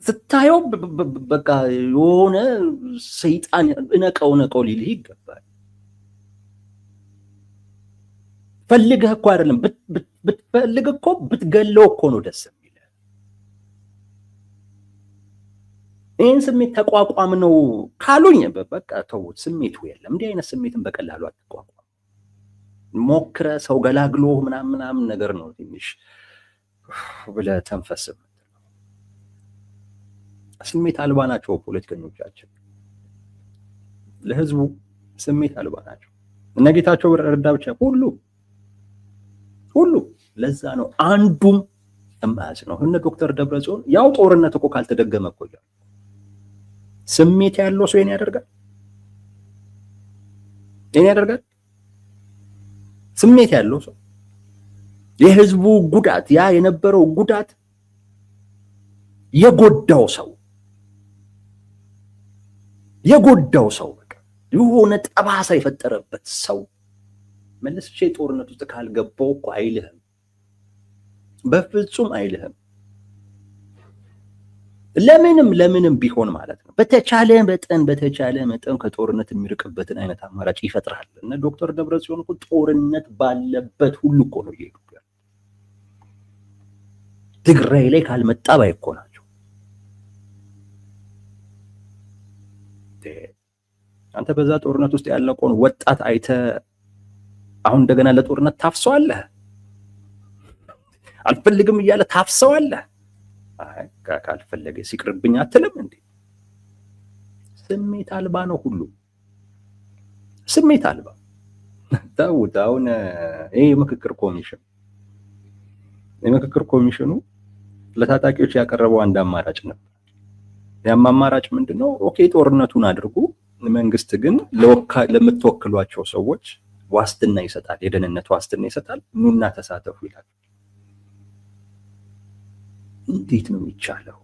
[SPEAKER 1] ስታየው በቃ የሆነ ሰይጣን እነቀው ሊልህ ይገባል። ፈልገህ እኮ አይደለም፣ ብትፈልግ እኮ ብትገለው እኮ ነው ደስ የሚልህ። ይህን ስሜት ተቋቋም ነው ካሉኝ በቃ ተውት፣ ስሜቱ የለም። እንዲህ አይነት ስሜትን በቀላሉ አትቋቋም። ሞክረ ሰው ገላግሎ ምናምን ነገር ነው ትንሽ ብለህ ተንፈስ። ስሜት አልባ ናቸው ፖለቲከኞቻችን፣ ለህዝቡ ስሜት አልባ ናቸው። እነ ጌታቸው ረዳ ብቻ ሁሉ ለዛ ነው አንዱም እማያዝ ነው። እነ ዶክተር ደብረጽዮን ያው ጦርነት እኮ ካልተደገመ እኮ ስሜት ያለው ሰው የኔ ያደርጋል። ስሜት ያለው ሰው የህዝቡ ጉዳት ያ የነበረው ጉዳት የጎዳው ሰው በቃ የሆነ ጠባሳ የፈጠረበት ሰው መልሼ ጦርነት ውስጥ ካልገባው እኮ አይልህም፣ በፍጹም አይልህም። ለምንም ቢሆን ማለት ነው በተቻለ መጠን ከጦርነት የሚርቅበትን አይነት አማራጭ ይፈጥራል። እነ ዶክተር ደብረጽዮን እኮ ጦርነት ባለበት ሁሉ እኮ ነው እየሄዱ ያሉት። ትግራይ ላይ ካልመጣ ባይ እኮ ናቸው። አንተ በዛ ጦርነት ውስጥ ያለቀውን ወጣት አይተህ አሁን እንደገና ለጦርነት ታፍሰዋለህ? አልፈልግም እያለ ታፍሰዋለህ? አይ ካልፈለገ ሲቅርብኝ አትልም እንዴ? ስሜት አልባ ነው ሁሉ፣ ስሜት አልባ። ተውት። አሁን ይሄ የምክክር ኮሚሽኑ ለታጣቂዎች ያቀረበው አንድ አማራጭ ነበር። ያም አማራጭ ምንድነው? ኦኬ ጦርነቱን አድርጉ፣ መንግስት ግን ለምትወክሏቸው ሰዎች ዋስትና ይሰጣል፣ የደህንነት ዋስትና ይሰጣል፣ ኑና ተሳተፉ ይላል። እንዴት ነው የሚቻለው?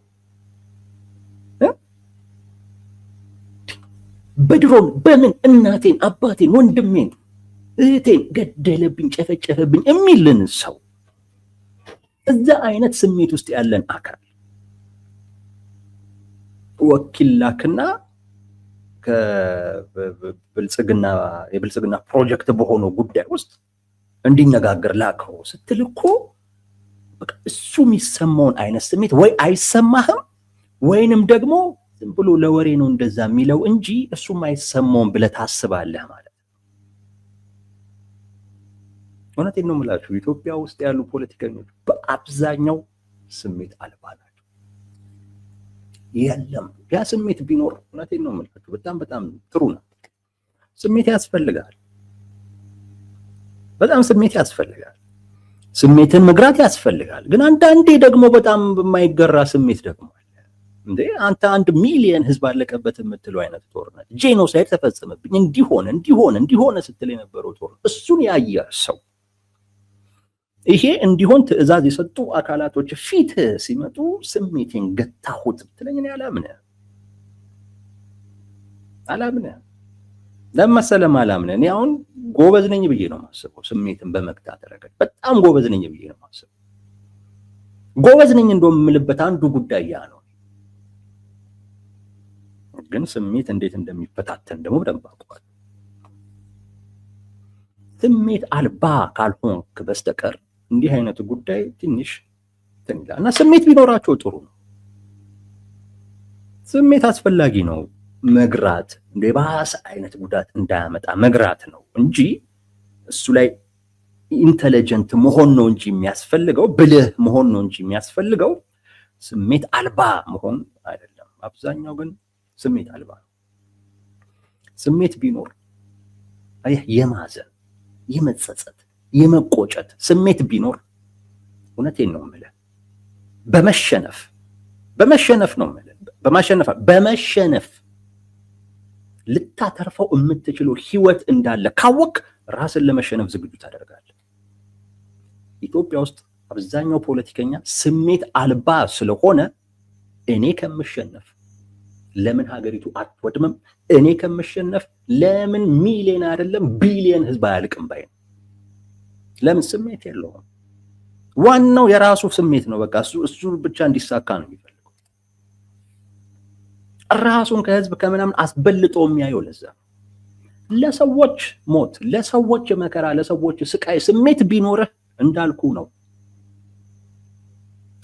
[SPEAKER 1] በድሮን በምን እናቴን፣ አባቴን፣ ወንድሜን፣ እህቴን ገደለብኝ፣ ጨፈጨፈብኝ የሚልን ሰው እዛ አይነት ስሜት ውስጥ ያለን አካል ወኪል ላክና የብልጽግና ፕሮጀክት በሆነው ጉዳይ ውስጥ እንዲነጋገር ላከው ስትል እኮ በቃ እሱ የሚሰማውን አይነት ስሜት ወይ አይሰማህም ወይንም ደግሞ ዝም ብሎ ለወሬ ነው እንደዛ የሚለው እንጂ እሱም አይሰማውን ብለህ ታስባለህ ማለት ነው። እውነቴን ነው የምላችሁ፣ ኢትዮጵያ ውስጥ ያሉ ፖለቲከኞች በአብዛኛው ስሜት አልባ ናቸው። የለም ያ ስሜት ቢኖር እውነቴን ነው የምላችሁ በጣም ጥሩ ነው። ስሜት ያስፈልጋል፣ በጣም ስሜት ያስፈልጋል። ስሜትን መግራት ያስፈልጋል። ግን አንዳንዴ ደግሞ በጣም የማይገራ ስሜት ደግሞ አለ። እንዴ አንተ 1 ሚሊዮን ህዝብ አለቀበት የምትለው አይነት ጦርነት፣ ጄኖሳይድ ተፈጸመብኝ፣ እንዲሆነ ስትል የነበረው ጦርነት፣ እሱን ያየ ሰው ይሄ እንዲሆን ትዕዛዝ የሰጡ አካላቶች ፊት ሲመጡ ስሜቴን ገታሁት ብትለኝ እኔ አላምነ ለመሰለም አላምነ። እኔ አሁን ጎበዝ ነኝ ብዬ ነው የማስበው። ስሜትን በመግታት ረገድ በጣም ጎበዝ ነኝ ብዬ ነው የማስበው። ጎበዝ ነኝ እንደውም የምልበት አንዱ ጉዳይ ያ ነው። ግን ስሜት እንዴት እንደሚፈታተን ደግሞ በደንብ አውቀዋለሁ። ስሜት አልባ ካልሆንክ በስተቀር እንዲህ አይነቱ ጉዳይ ትንሽ ይላል እና ስሜት ቢኖራቸው ጥሩ ነው። ስሜት አስፈላጊ ነው። መግራት እንደ ባሰ አይነት ጉዳት እንዳያመጣ መግራት ነው እንጂ እሱ ላይ ኢንተለጀንት መሆን ነው እንጂ የሚያስፈልገው፣ ብልህ መሆን ነው እንጂ የሚያስፈልገው ስሜት አልባ መሆን አይደለም። አብዛኛው ግን ስሜት አልባ ነው። ስሜት ቢኖር የማዘን፣ የመጸጸት፣ የመቆጨት ስሜት ቢኖር እውነቴን ነው የምልህ በመሸነፍ ነው የምልህ በመሸነፍ ልታተርፈው የምትችለው ህይወት እንዳለ ካወቅ ራስን ለመሸነፍ ዝግጁ ታደርጋለህ። ኢትዮጵያ ውስጥ አብዛኛው ፖለቲከኛ ስሜት አልባ ስለሆነ እኔ ከምሸነፍ ለምን ሀገሪቱ አትወድምም? እኔ ከምሸነፍ ለምን ሚሊዮን አይደለም ቢሊዮን ህዝብ አያልቅም ባይ ነው። ለምን? ስሜት የለውም። ዋናው የራሱ ስሜት ነው። በቃ እሱ ብቻ እንዲሳካ ነው የሚፈልገው። ራሱን ከህዝብ ከምናምን አስበልጦ የሚያየው ለዛ ለሰዎች ሞት፣ ለሰዎች መከራ፣ ለሰዎች ስቃይ ስሜት ቢኖርህ እንዳልኩ ነው፣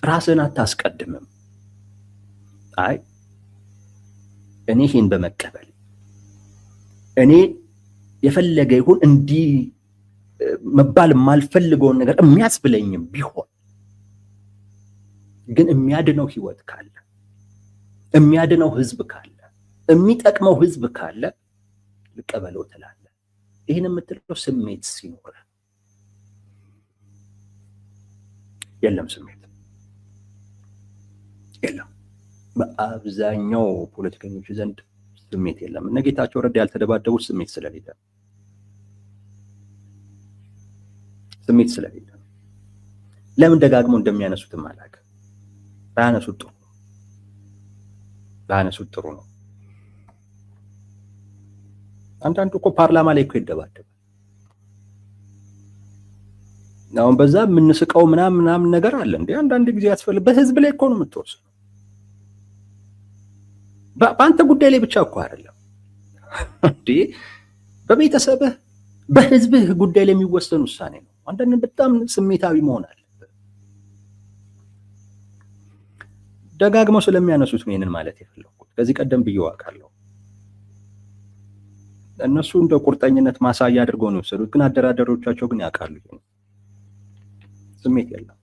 [SPEAKER 1] ራስን አታስቀድምም። አይ እኔ ይሄን በመቀበል እኔ የፈለገ ይሁን እንዲህ መባል የማልፈልገውን ነገር የሚያስብለኝም ቢሆን ግን የሚያድነው ህይወት ካለ፣ የሚያድነው ህዝብ ካለ፣ የሚጠቅመው ህዝብ ካለ ልቀበለው ትላለህ። ይህን የምትለው ስሜት ሲኖር የለም፣ ስሜት የለም። በአብዛኛው ፖለቲከኞች ዘንድ ስሜት የለም። እነ ጌታቸው ረዳ ያልተደባደቡት ስሜት ስለሌለ ለምን ደጋግሞ እንደሚያነሱትም አላውቅም። ባያነሱት ጥሩ ነው። አንዳንዱ እኮ ፓርላማ ላይ እኮ ይደባደባል። አሁን በዛ የምንስቀው ምናምን ነገር አለ እንዴ? አንዳንድ ጊዜ ያስፈልግ በህዝብ ላይ እኮ ነው የምትወስነው። በአንተ ጉዳይ ላይ ብቻ እኮ አይደለም እንዴ፣ በቤተሰብህ በህዝብህ ጉዳይ ላይ የሚወሰን ውሳኔ ነው። አንዳንድ በጣም ስሜታዊ መሆን አለበት። ደጋግመው ስለሚያነሱት ነው ይሄንን ማለት የፈለኩት። ከዚህ ቀደም ብዬ አውቃለሁ። እነሱ እንደ ቁርጠኝነት ማሳያ አድርገው ነው የወሰዱት፣ ግን አደራዳሪዎቻቸው ግን ያውቃሉ ስሜት የለም።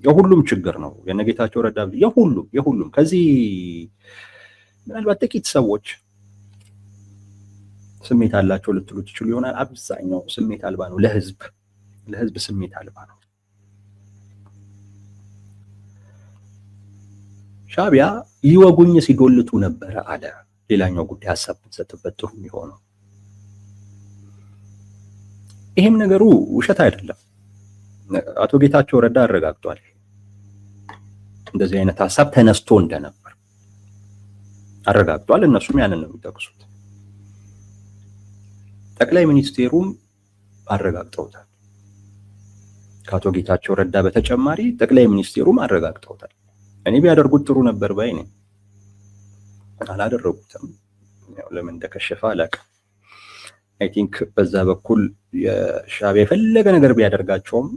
[SPEAKER 1] የሁሉም ችግር ነው የነጌታቸው ረዳ፣ የሁሉም ከዚህ ምናልባት ጥቂት ሰዎች ስሜት አላቸው ልትሉ ትችሉ ይሆናል። አብዛኛው ስሜት አልባ ነው። ለህዝብ ስሜት አልባ ነው። ሻዕቢያ ይወጉኝ ሲዶልቱ ነበረ አለ። ሌላኛው ጉዳይ ሀሳብ ብትሰጥበት ጥሩ የሚሆነው ይሄም ነገሩ ውሸት አይደለም። አቶ ጌታቸው ረዳ አረጋግጧል እንደዚህ አይነት ሀሳብ ተነስቶ እንደነበር አረጋግጧል። እነሱም ያንን ነው የሚጠቅሱት። ጠቅላይ ሚኒስቴሩም አረጋግጠውታል። ከአቶ ጌታቸው ረዳ በተጨማሪ ጠቅላይ ሚኒስቴሩም አረጋግጠውታል። እኔ ቢያደርጉት ጥሩ ነበር ባይ ነኝ። አላደረጉትም። ያው ለምን እንደከሸፈ አላውቅም። አይ ቲንክ በዛ በኩል የሻዕቢያ የፈለገ ነገር ቢያደርጋቸውም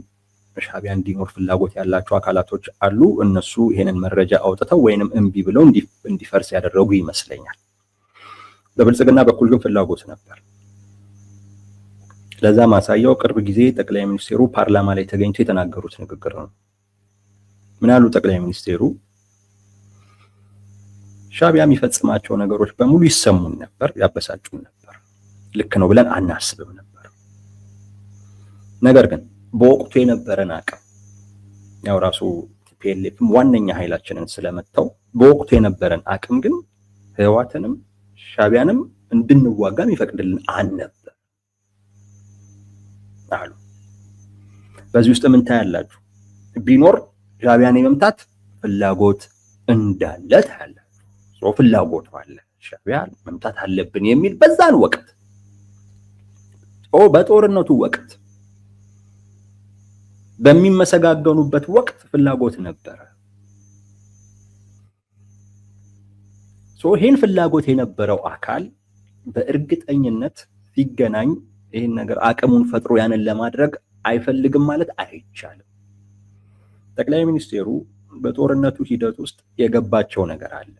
[SPEAKER 1] ሻዕቢያ እንዲኖር ፍላጎት ያላቸው አካላቶች አሉ። እነሱ ይሄንን መረጃ አውጥተው ወይንም እምቢ ብለው እንዲፈርስ ያደረጉ ይመስለኛል። በብልጽግና በኩል ግን ፍላጎት ነበር። ለዛ ማሳያው ቅርብ ጊዜ ጠቅላይ ሚኒስቴሩ ፓርላማ ላይ ተገኝተው የተናገሩት ንግግር ነው። ምን አሉ ጠቅላይ ሚኒስቴሩ? ሻዕቢያ የሚፈጽማቸው ነገሮች በሙሉ ይሰሙን ነበር፣ ያበሳጩን ነበር፣ ልክ ነው ብለን አናስብም ነበር። ነገር ግን በወቅቱ የነበረን አቅም ያው ራሱ ቲፒኤልኤፍም ዋነኛ ኃይላችንን ስለመታው በወቅቱ የነበረን አቅም ግን ህወሓትንም ሻዕቢያንም እንድንዋጋም ይፈቅድልን አልነበር አሉ። በዚህ ውስጥ ምን ታያላችሁ? ቢኖር ሻዕቢያን የመምታት ፍላጎት እንዳለ ታያላችሁ። ፍላጎቱ አለ፣ ሻዕቢያ መምታት አለብን የሚል በዛን ወቅት በጦርነቱ ወቅት በሚመሰጋገኑበት ወቅት ፍላጎት ነበረ። ይህን ፍላጎት የነበረው አካል በእርግጠኝነት ሲገናኝ ይህን ነገር አቅሙን ፈጥሮ ያንን ለማድረግ አይፈልግም ማለት አይቻልም። ጠቅላይ ሚኒስቴሩ በጦርነቱ ሂደት ውስጥ የገባቸው ነገር አለ።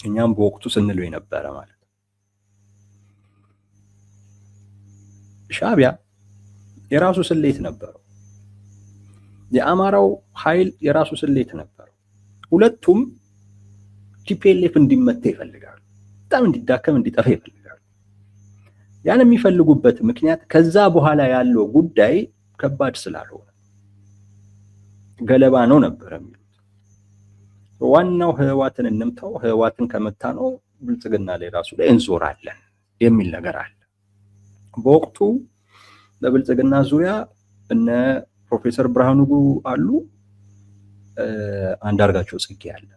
[SPEAKER 1] እኛም በወቅቱ ስንለው የነበረ ማለት ነው። ሻዕቢያ የራሱ ስሌት ነበረው፣ የአማራው ኃይል የራሱ ስሌት ነበረው። ሁለቱም ቲፒኤልኤፍ እንዲመታ ይፈልጋሉ፣ በጣም እንዲዳከም እንዲጠፋ ይፈልጋሉ። ያን የሚፈልጉበት ምክንያት ከዛ በኋላ ያለው ጉዳይ ከባድ ስላልሆነ ገለባ ነው ነበር የሚሉት። ዋናው ህወሓትን እንምታው፣ ህወሓትን ከመታ ነው ብልጽግና ላይ ራሱ ላይ እንዞራለን የሚል ነገር አለ። በወቅቱ በብልጽግና ዙሪያ እነ ፕሮፌሰር ብርሃኑ አሉ፣ አንዳርጋቸው ጽጌ አለ።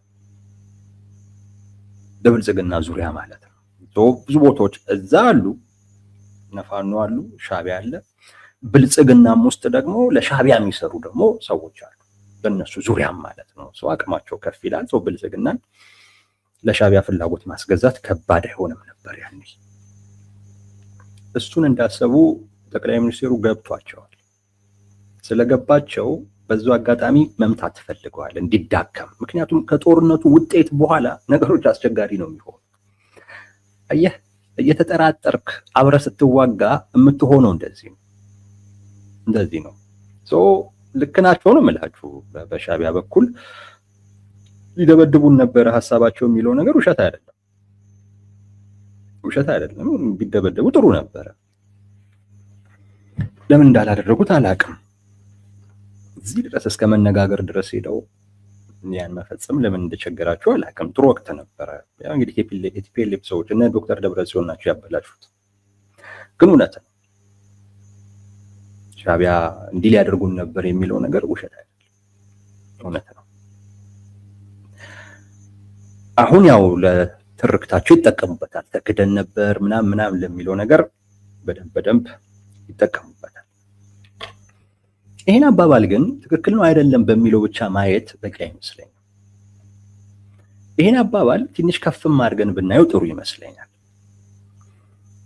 [SPEAKER 1] በብልጽግና ዙሪያ ማለት ነው። ብዙ ቦታዎች እዛ አሉ፣ ነፋኖ አሉ፣ ሻዕቢያ አለ። ብልጽግናም ውስጥ ደግሞ ለሻዕቢያ የሚሰሩ ደግሞ ሰዎች አሉ። በእነሱ ዙሪያም ማለት ነው። ሰው አቅማቸው ከፍ ይላል። ሰው ብልጽግናን ለሻዕቢያ ፍላጎት ማስገዛት ከባድ አይሆንም ነበር ያኔ። እሱን እንዳሰቡ ጠቅላይ ሚኒስትሩ ገብቷቸዋል። ስለገባቸው በዛው አጋጣሚ መምታት ፈልገዋል እንዲዳከም። ምክንያቱም ከጦርነቱ ውጤት በኋላ ነገሮች አስቸጋሪ ነው የሚሆኑ። አየህ፣ እየተጠራጠርክ አብረህ ስትዋጋ የምትሆነው እንደዚህ ነው። ልክ ናቸው ነው የምላችሁ። በሻዕቢያ በኩል ሊደበድቡን ነበረ ሀሳባቸው የሚለው ነገር ውሸት አይደለም። ቢደበደቡ ጥሩ ነበረ። ለምን እንዳላደረጉት አላውቅም። እዚህ ድረስ እስከ መነጋገር ድረስ ሄደው ያን መፈጸም ለምን እንደቸገራቸው አላውቅም። ጥሩ ወቅት ነበረ። ያው እንግዲህ የቲፒኤልኤፍ ሰዎች እና ዶክተር ደብረጽዮን ናቸው ያበላሹት። ግን እውነት ነው ሻዕቢያ እንዲህ ሊያደርጉን ነበር የሚለው ነገር ውሸት አይደለም፣ እውነት ነው። አሁን ያው ለትርክታቸው ይጠቀሙበታል። ተክደን ነበር ምናምን ለሚለው ነገር በደንብ ይጠቀሙበታል። ይሄን አባባል ግን ትክክል ነው አይደለም በሚለው ብቻ ማየት በቂ አይመስለኝም። ይሄን አባባል ትንሽ ከፍም አድርገን ብናየው ጥሩ ይመስለኛል።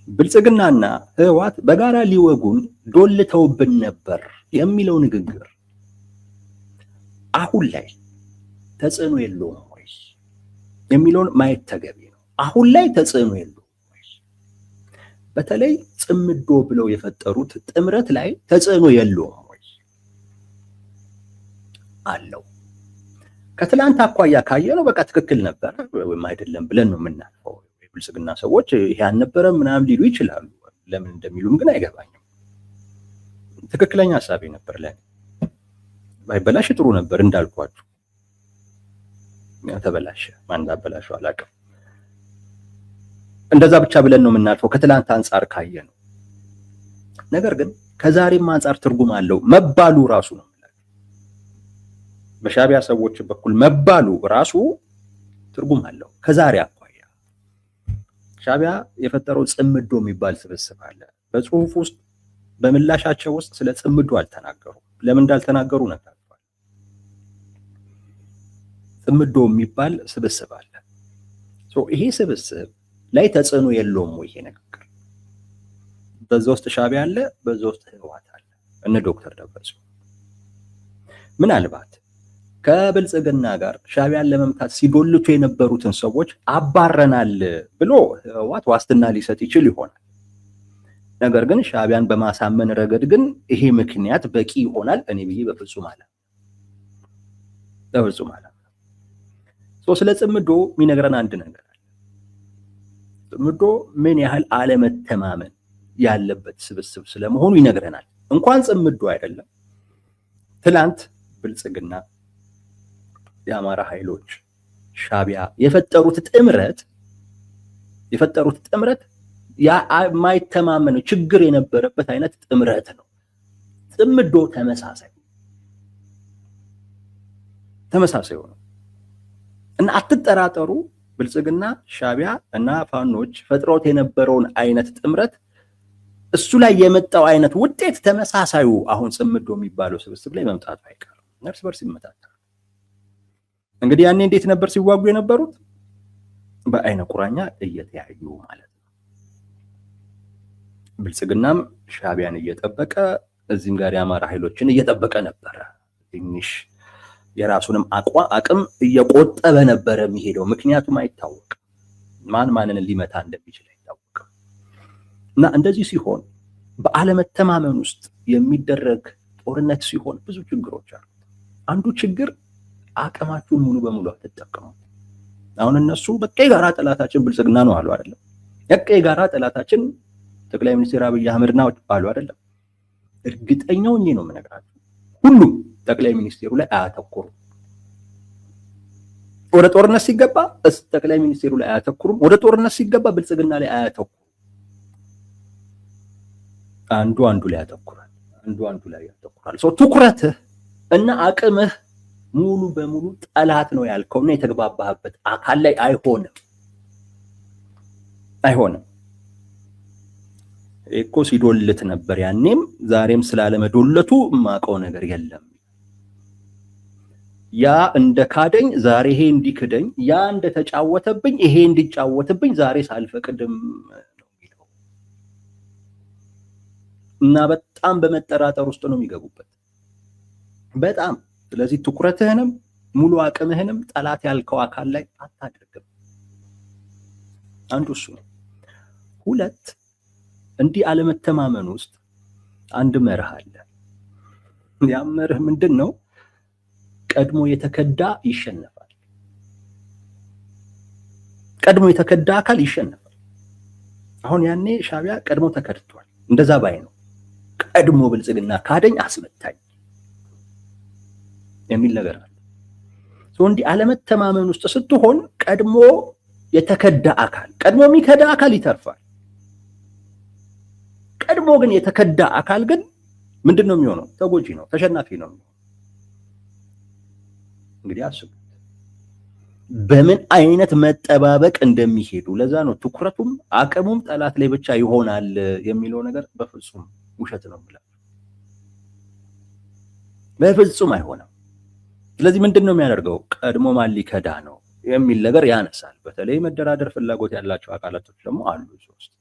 [SPEAKER 1] ብልጽግናና ህወሓት በጋራ ሊወጉን ዶልተውብን ነበር የሚለው ንግግር አሁን ላይ ተጽዕኖ የለውም ወይ የሚለውን ማየት ተገቢ ነው። አሁን ላይ ተጽዕኖ የለውም ወይ? በተለይ ጽምዶ ብለው የፈጠሩት ጥምረት ላይ ተጽዕኖ የለውም ወይ? አለው። ከትላንት አኳያ ካየነው በቃ ትክክል ነበር ወይም አይደለም ብለን ነው የምናልፈው። ብልጽግና ሰዎች ይሄ አልነበረም ምናምን ሊሉ ይችላሉ። ለምን እንደሚሉም ግን አይገባኝም። ትክክለኛ ሐሳቤ ነበር ለኔ። ባይበላሽ ጥሩ ነበር እንዳልኳችሁ። ተበላሸ። ማን እንዳበላሸው አላውቅም። እንደዛ ብቻ ብለን ነው የምናልፈው ከትላንት አንፃር ካየነው። ነገር ግን ከዛሬም አንፃር ትርጉም አለው መባሉ ራሱ ነው። በሻዕቢያ ሰዎች በኩል መባሉ ራሱ ትርጉም አለው ከዛሬ አኳያ። ሻዕቢያ የፈጠረው ጽምዶ የሚባል ስብስብ አለ። በጽሁፍ ውስጥ በምላሻቸው ውስጥ ስለ ጽምዶ አልተናገሩም። ለምን እንዳልተናገሩ ነግራቸዋል። ጽምዶ የሚባል ስብስብ አለ። ይሄ ስብስብ ላይ ተጽዕኖ የለውም ወይ ይሄ ንግግር? በዛ ውስጥ ሻዕቢያ አለ፣ በዛ ውስጥ ህወሓት አለ። እነ ዶክተር ደብረጽዮን ምናልባት ከብልጽግና ጋር ሻዕቢያን ለመምታት ሲዶልቱ የነበሩትን ሰዎች አባረናል ብሎ ህወሓት ዋስትና ሊሰጥ ይችል ይሆናል። ነገር ግን ሻዕቢያን በማሳመን ረገድ ግን ይሄ ምክንያት በቂ ይሆናል እኔ ብዬ በፍጹም አለ። ስለ ጽምዶ የሚነግረን አንድ ነገር አለ። ጽምዶ ምን ያህል አለመተማመን ያለበት ስብስብ ስለመሆኑ ይነግረናል። እንኳን ጽምዶ አይደለም፣ ትላንት ብልጽግና፣ የአማራ ኃይሎች፣ ሻዕቢያ የፈጠሩት ጥምረት የማይተማመን ችግር የነበረበት አይነት ጥምረት ነው። ጽምዶ ተመሳሳይ ሆነ እና አትጠራጠሩ፣ ብልጽግና፣ ሻዕቢያ እና ፋኖች ፈጥሮት የነበረውን አይነት ጥምረት እሱ ላይ የመጣው አይነት ውጤት ተመሳሳዩ አሁን ጽምዶ የሚባለው ስብስብ ላይ መምጣቱ አይቀርም። እርስ በርስ ይመታታል። እንግዲህ ያኔ እንዴት ነበር ሲዋጉ የነበሩት? በአይነ ቁራኛ እየተያዩ ማለት ነው። ብልጽግናም ሻዕቢያን እየጠበቀ እዚህም ጋር የአማራ ኃይሎችን እየጠበቀ ነበረ። ትንሽ የራሱንም አቅም እየቆጠበ ነበረ የሚሄደው። ምክንያቱም አይታወቅም ማን ማንን ሊመታ እንደሚችል አይታወቅም። እና እንደዚህ ሲሆን በአለመተማመን ውስጥ የሚደረግ ጦርነት ሲሆን ብዙ ችግሮች አሉ። አንዱ ችግር አቅማችሁን ሙሉ በሙሉ አትጠቀሙ። አሁን እነሱ በቃ የጋራ ጠላታችን ብልጽግና ነው አሉ አይደለም? በቃ የጋራ ጠላታችን ጠቅላይ ሚኒስትር አብይ አህመድ ነው አሉ አይደለም? እርግጠኛው ነው የምነግራችሁ፣ ሁሉም ጠቅላይ ሚኒስትሩ ላይ አያተኩሩም። ወደ ጦርነት ሲገባ ጠቅላይ ሚኒስትሩ ላይ አያተኩሩም። ወደ ጦርነት ሲገባ ብልጽግና ላይ አያተኩሩም። አንዱ ላይ ያተኩራል፣ አንዱ ላይ ያተኩራል። ትኩረትህ እና አቅምህ ሙሉ በሙሉ ጠላት ነው ያልከውና የተግባባህበት አካል ላይ አይሆንም። እኮ ሲዶልት ነበር ያኔም ዛሬም ስላለመዶለቱ ማቀው ነገር የለም። ያ እንደ ካደኝ ዛሬ ይሄ እንዲክደኝ፣ ያ እንደተጫወተብኝ ይሄ እንዲጫወትብኝ ዛሬ ሳልፈቅድም ነው የሚለው እና በጣም በመጠራጠር ውስጥ ነው የሚገቡበት በጣም። ስለዚህ ትኩረትህንም ሙሉ አቅምህንም ጠላት ያልከው አካል ላይ አታድርግም። አንዱ እሱ ነው። ሁለት እንዲህ አለመተማመን ውስጥ አንድ መርህ አለ። ያ መርህ ምንድን ነው? ቀድሞ የተከዳ ይሸነፋል። ቀድሞ የተከዳ አካል ይሸነፋል። አሁን ያኔ ሻዕቢያ ቀድሞ ተከድቷል። እንደዛ ባይ ነው። ቀድሞ ብልጽግና ካደኝ አስመታኝ የሚል ነገር አለ። እንዲህ አለመተማመን ውስጥ ስትሆን ቀድሞ የተከዳ አካል፣ ቀድሞ የሚከዳ አካል ይተርፋል። ቀድሞ ግን የተከዳ አካል ግን ምንድን ነው የሚሆነው? ተጎጂ ነው፣ ተሸናፊ ነው። እንግዲህ አስቡት በምን አይነት መጠባበቅ እንደሚሄዱ። ለዛ ነው ትኩረቱም አቅሙም ጠላት ላይ ብቻ ይሆናል የሚለው ነገር በፍጹም ውሸት ነው ብላ በፍጹም አይሆንም። ስለዚህ ምንድን ነው የሚያደርገው? ቀድሞ ማን ሊከዳ ነው የሚል ነገር ያነሳል። በተለይ መደራደር ፍላጎት ያላቸው አካላቶች ደግሞ አሉ። ሶስት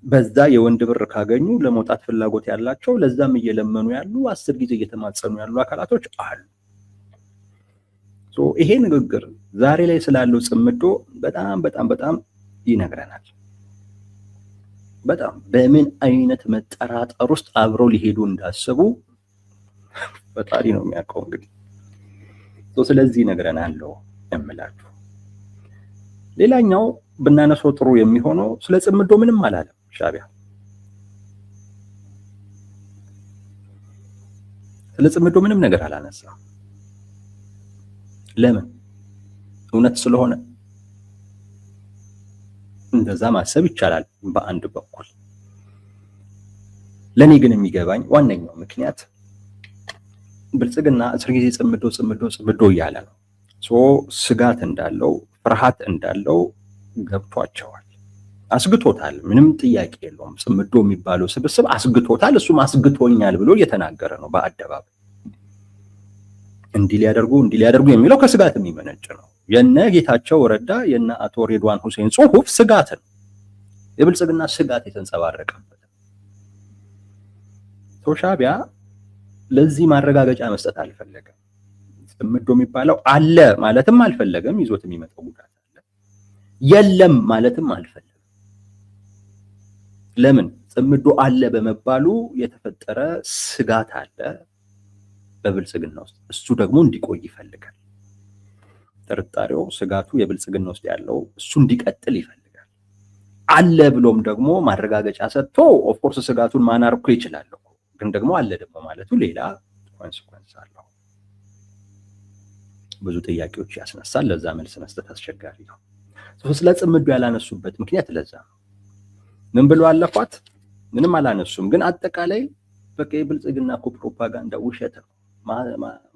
[SPEAKER 1] በዛ የወንድ ብር ካገኙ ለመውጣት ፍላጎት ያላቸው ለዛም እየለመኑ ያሉ 10 ጊዜ እየተማጸኑ ያሉ አካላቶች አሉ። ይሄ ንግግር ዛሬ ላይ ስላለው ጽምዶ በጣም በጣም በጣም ይነግረናል። በጣም በምን አይነት መጠራጠር ውስጥ አብረው ሊሄዱ እንዳሰቡ ፈጣሪ ነው የሚያውቀው። እንግዲህ ስለዚህ ይነግረናል እምላችሁ። ሌላኛው ብናነሳው ጥሩ የሚሆነው ስለ ጽምዶ ምንም አላለም ሻዕቢያ። ስለ ጽምዶ ምንም ነገር አላነሳም። ለምን? እውነት ስለሆነ። እንደዛ ማሰብ ይቻላል በአንድ በኩል። ለኔ ግን የሚገባኝ ዋነኛው ምክንያት ብልጽግና 10 ጊዜ ጽምዶ እያለ ነው። ስጋት እንዳለው ፍርሃት እንዳለው ገብቷቸዋል። አስግቶታል። ምንም ጥያቄ የለውም። ጽምዶ የሚባለው ስብስብ አስግቶታል። እሱም አስግቶኛል ብሎ እየተናገረ ነው በአደባባይ። እንዲህ ሊያደርጉ የሚለው ከስጋት የሚመነጭ ነው። የነ ጌታቸው ረዳ የነ አቶ ሬድዋን ሁሴን ጽሁፍ ስጋት ነው። የብልጽግና ስጋት የተንጸባረቀበት ሻዕቢያ ለዚህ ማረጋገጫ መስጠት አልፈለገም። ጽምዶ የሚባለው አለ ማለትም አልፈለገም። ይዞት የሚመጣው ጉዳት አለ። የለም ማለትም አልፈለገም። ለምን? ጽምዶ አለ በመባሉ የተፈጠረ ስጋት አለ በብልጽግና ውስጥ። እሱ ደግሞ እንዲቆይ ይፈልጋል። ጥርጣሬው፣ ስጋቱ የብልጽግና ውስጥ ያለው እሱ እንዲቀጥል ይፈልጋል። አለ ብሎም ደግሞ ማረጋገጫ ሰጥቶ ኦፍኮርስ ስጋቱን ማናርኮ ይችላል። ግን ደግሞ አለ ደግሞ ማለቱ ሌላ ኮንሲኩዌንስ አለው። ብዙ ጥያቄዎች ያስነሳል። ለዛ መልስ መስጠት አስቸጋሪ ነው። ስለ ጽምዶ ያላነሱበት ምክንያት ለዛ ነው። ምን ብለው አለፏት? ምንም አላነሱም። ግን አጠቃላይ በቃ የብልጽግና እኮ ፕሮፓጋንዳ ውሸት ነው፣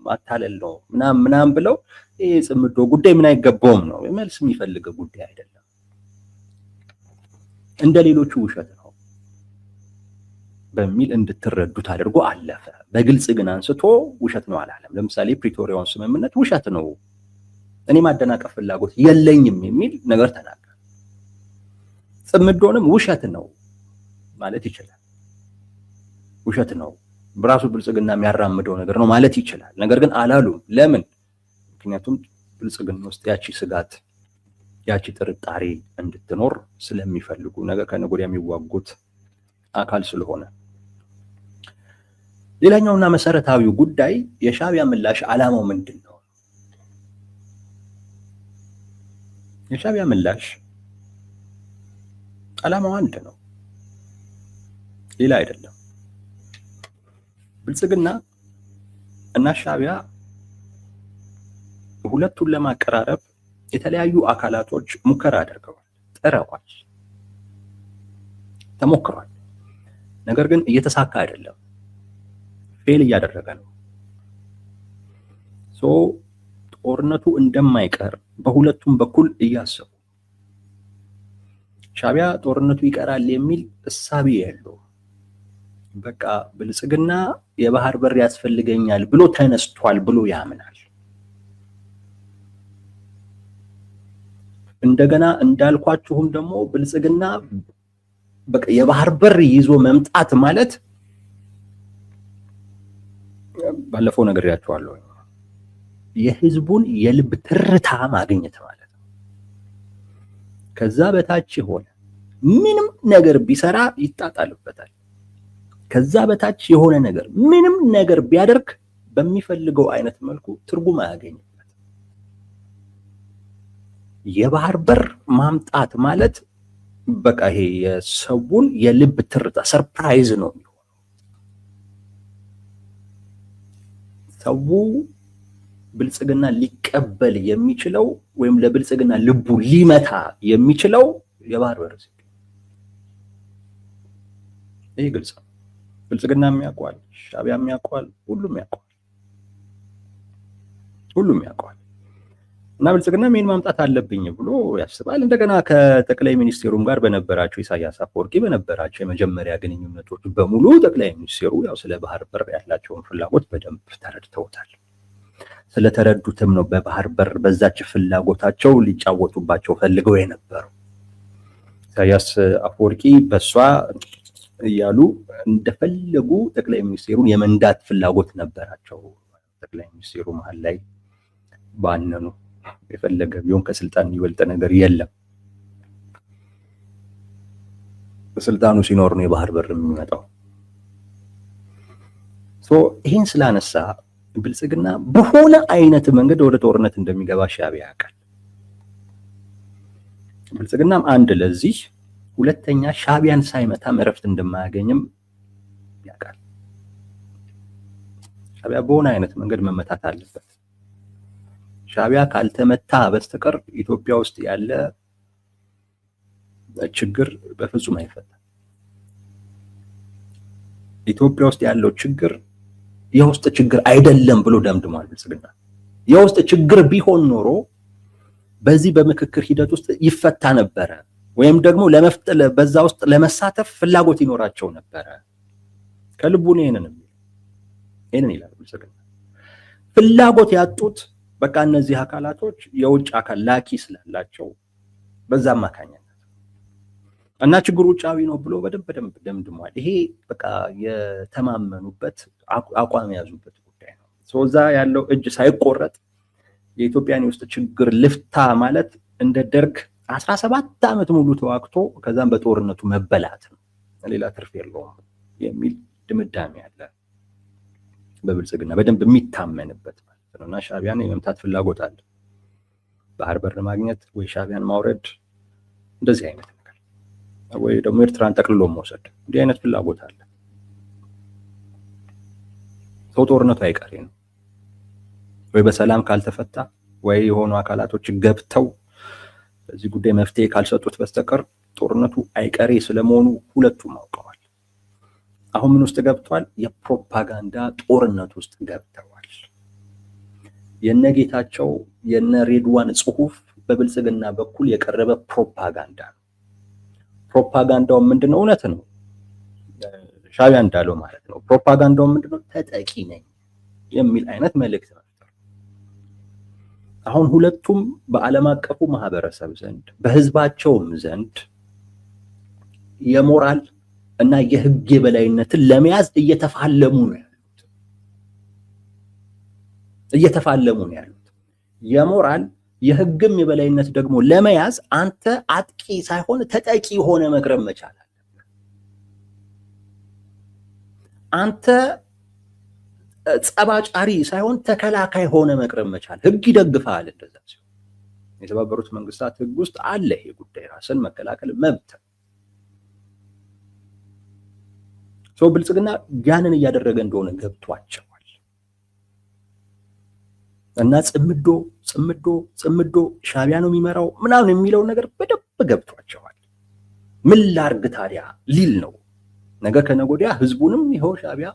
[SPEAKER 1] ማታለል ነው ምናምን ብለው ይሄ ጽምዶ ጉዳይ ምን አይገባውም ነው፣ መልስ የሚፈልግ ጉዳይ አይደለም፣ እንደ ሌሎቹ ውሸት ነው በሚል እንድትረዱት አድርጎ አለፈ። በግልጽ ግን አንስቶ ውሸት ነው አላለም። ለምሳሌ ፕሪቶሪያውን ስምምነት ውሸት ነው፣ እኔ ማደናቀፍ ፍላጎት የለኝም የሚል ነገር ተናገረ። ጽምዶንም ውሸት ነው ማለት ይችላል። ውሸት ነው በራሱ ብልጽግና የሚያራምደው ነገር ነው ማለት ይችላል። ነገር ግን አላሉም። ለምን? ምክንያቱም ብልጽግና ውስጥ ያቺ ስጋት ያቺ ጥርጣሬ እንድትኖር ስለሚፈልጉ ነገ ከነገ ወዲያ የሚዋጉት አካል ስለሆነ። ሌላኛውና መሰረታዊው ጉዳይ የሻዕቢያ ምላሽ ዓላማው ምንድን ነው? የሻዕቢያ ምላሽ ዓላማው አንድ ነው፣ ሌላ አይደለም። ብልጽግና እና ሻዕቢያ ሁለቱን ለማቀራረብ የተለያዩ አካላቶች ሙከራ አድርገዋል፣ ጥረዋል፣ ተሞክሯል። ነገር ግን እየተሳካ አይደለም፣ ፌል እያደረገ ነው። ጦርነቱ እንደማይቀር በሁለቱም በኩል እያሰቡ፣ ሻዕቢያ ጦርነቱ ይቀራል የሚል እሳቤ ያለው፣ በቃ ብልጽግና የባህር በር ያስፈልገኛል ብሎ ተነስቷል ብሎ ያምናል። እንደገና እንዳልኳችሁም ደግሞ ብልጽግና በቃ የባህር በር ይዞ መምጣት ማለት ባለፈው ነግሬያችኋለሁ፣ የህዝቡን የልብ ትርታ ማግኘት ማለት ነው። ከዛ በታች የሆነ ምንም ነገር ቢሰራ ይጣጣልበታል። ከዛ በታች የሆነ ነገር ምንም ነገር ቢያደርግ በሚፈልገው አይነት መልኩ ትርጉም አያገኝበት። የባህር በር ማምጣት ማለት በቃ ይሄ የሰውን የልብ ትርታ ሰርፕራይዝ ነው የሚሆነው። ሰው ብልጽግና ሊቀበል የሚችለው ወይም ለብልጽግና ልቡ ሊመታ የሚችለው የባህር በር ሲገኝ፣ ይሄ ግልጽ ነው። ብልጽግና የሚያውቀዋል፣ ሻዕቢያ የሚያውቀዋል፣ ሁሉም ያውቀዋል። እና ብልጽግና ምን ማምጣት አለብኝ ብሎ ያስባል። እንደገና ከጠቅላይ ሚኒስቴሩም ጋር በነበራቸው ኢሳያስ አፈወርቂ በነበራቸው የመጀመሪያ ግንኙነቶች በሙሉ ጠቅላይ ሚኒስቴሩ ያው ስለ ባህር በር ያላቸውን ፍላጎት በደንብ ተረድተውታል። ስለተረዱትም ነው በባህር በር በዛች ፍላጎታቸው ሊጫወቱባቸው ፈልገው የነበረው። ኢሳያስ አፈወርቂ በሷ እያሉ እንደፈለጉ ጠቅላይ ሚኒስቴሩን የመንዳት ፍላጎት ነበራቸው። ጠቅላይ ሚኒስቴሩ መሀል ላይ ባነኑ። የፈለገ ቢሆን ከስልጣን የሚበልጥ ነገር የለም። በስልጣኑ ሲኖር ነው የባህር በር የሚመጣው። ይህን ስላነሳ ብልጽግና በሆነ አይነት መንገድ ወደ ጦርነት እንደሚገባ ሻዕቢያ ያውቃል። ብልጽግናም አንድ ለዚህ፣ ሁለተኛ ሻዕቢያን ሳይመታም እረፍት እንደማያገኝም ያውቃል። ሻዕቢያ በሆነ አይነት መንገድ መመታት አለበት። ሻዕቢያ ካልተመታ በስተቀር ኢትዮጵያ ውስጥ ያለ ችግር በፍጹም አይፈታም። ኢትዮጵያ ውስጥ ያለው ችግር የውስጥ ችግር አይደለም ብሎ ደምድሟል ብልጽግና። የውስጥ ችግር ቢሆን ኖሮ በዚህ በምክክር ሂደት ውስጥ ይፈታ ነበረ፣ ወይም ደግሞ በዛ ውስጥ ለመሳተፍ ፍላጎት ይኖራቸው ነበረ። ከልቡ ነው ይሄንን ይላል ብልጽግና። ፍላጎት ያጡት በቃ እነዚህ አካላቶች የውጭ አካል ላኪ ስላላቸው በዛ አማካኝነት እና ችግሩ ውጫዊ ነው ብሎ በደንብ ደምድሟል። ይሄ በቃ የተማመኑበት አቋም የያዙበት ጉዳይ ነው። እዛ ያለው እጅ ሳይቆረጥ የኢትዮጵያን የውስጥ ችግር ልፍታ ማለት እንደ ደርግ 17 ዓመት ሙሉ ተዋግቶ ከዛም በጦርነቱ መበላት ነው፣ ሌላ ትርፍ የለውም የሚል ድምዳሜ አለ በብልጽግና በደንብ የሚታመንበት ማለት ነው። እና ሻዕቢያን የመምታት ፍላጎት አለ። ባህር በር ማግኘት ወይ ሻዕቢያን ማውረድ እንደዚህ አይነት ነገር፣ ወይ ደግሞ ኤርትራን ጠቅልሎ መውሰድ፣ እንዲህ አይነት ፍላጎት አለ። ሰው ጦርነቱ አይቀሬ ነው። ወይ በሰላም ካልተፈታ ወይ የሆኑ አካላቶች ገብተው በዚህ ጉዳይ መፍትሄ ካልሰጡት በስተቀር ጦርነቱ አይቀሬ ስለመሆኑ ሁለቱም አውቀዋል። አሁን ምን ውስጥ ገብቷል? የፕሮፓጋንዳ ጦርነት ውስጥ ገብተዋል። የነጌታቸው የነሬድዋን ጽሁፍ በብልጽግና በኩል የቀረበ ፕሮፓጋንዳ ነው። ፕሮፓጋንዳው ምንድነው? እውነት ነው፣ ሻዕቢያ እንዳለው ማለት ነው። ፕሮፓጋንዳው ምንድነው? ተጠቂ ነኝ የሚል አይነት መልእክት ነው። አሁን ሁለቱም በዓለም አቀፉ ማህበረሰብ ዘንድ በህዝባቸውም ዘንድ የሞራል እና የህግ የበላይነትን ለመያዝ እየተፋለሙ ነው ያሉት። የሞራል የህግም የበላይነት ደግሞ ለመያዝ አንተ አጥቂ ሳይሆን ተጠቂ ሆነ መቅረብ መቻል አለበት። አንተ ጸባጫሪ ሳይሆን ተከላካይ ሆነ መቅረብ መቻል። ህግ ይደግፋል። እንደዛ ሲሆን የተባበሩት መንግስታት ህግ ውስጥ አለ ይሄ ጉዳይ፣ ራስን መከላከል መብት። ሰው ብልጽግና ያንን እያደረገ እንደሆነ ገብቷቸዋል እና ጽምዶ ሻዕቢያ ነው የሚመራው ምናምን የሚለው ነገር በደንብ ገብቷቸዋል። ምን ላርግ ታዲያ ሊል ነው። ነገ ከነገ ወዲያ ህዝቡንም ይኸው ሻዕቢያ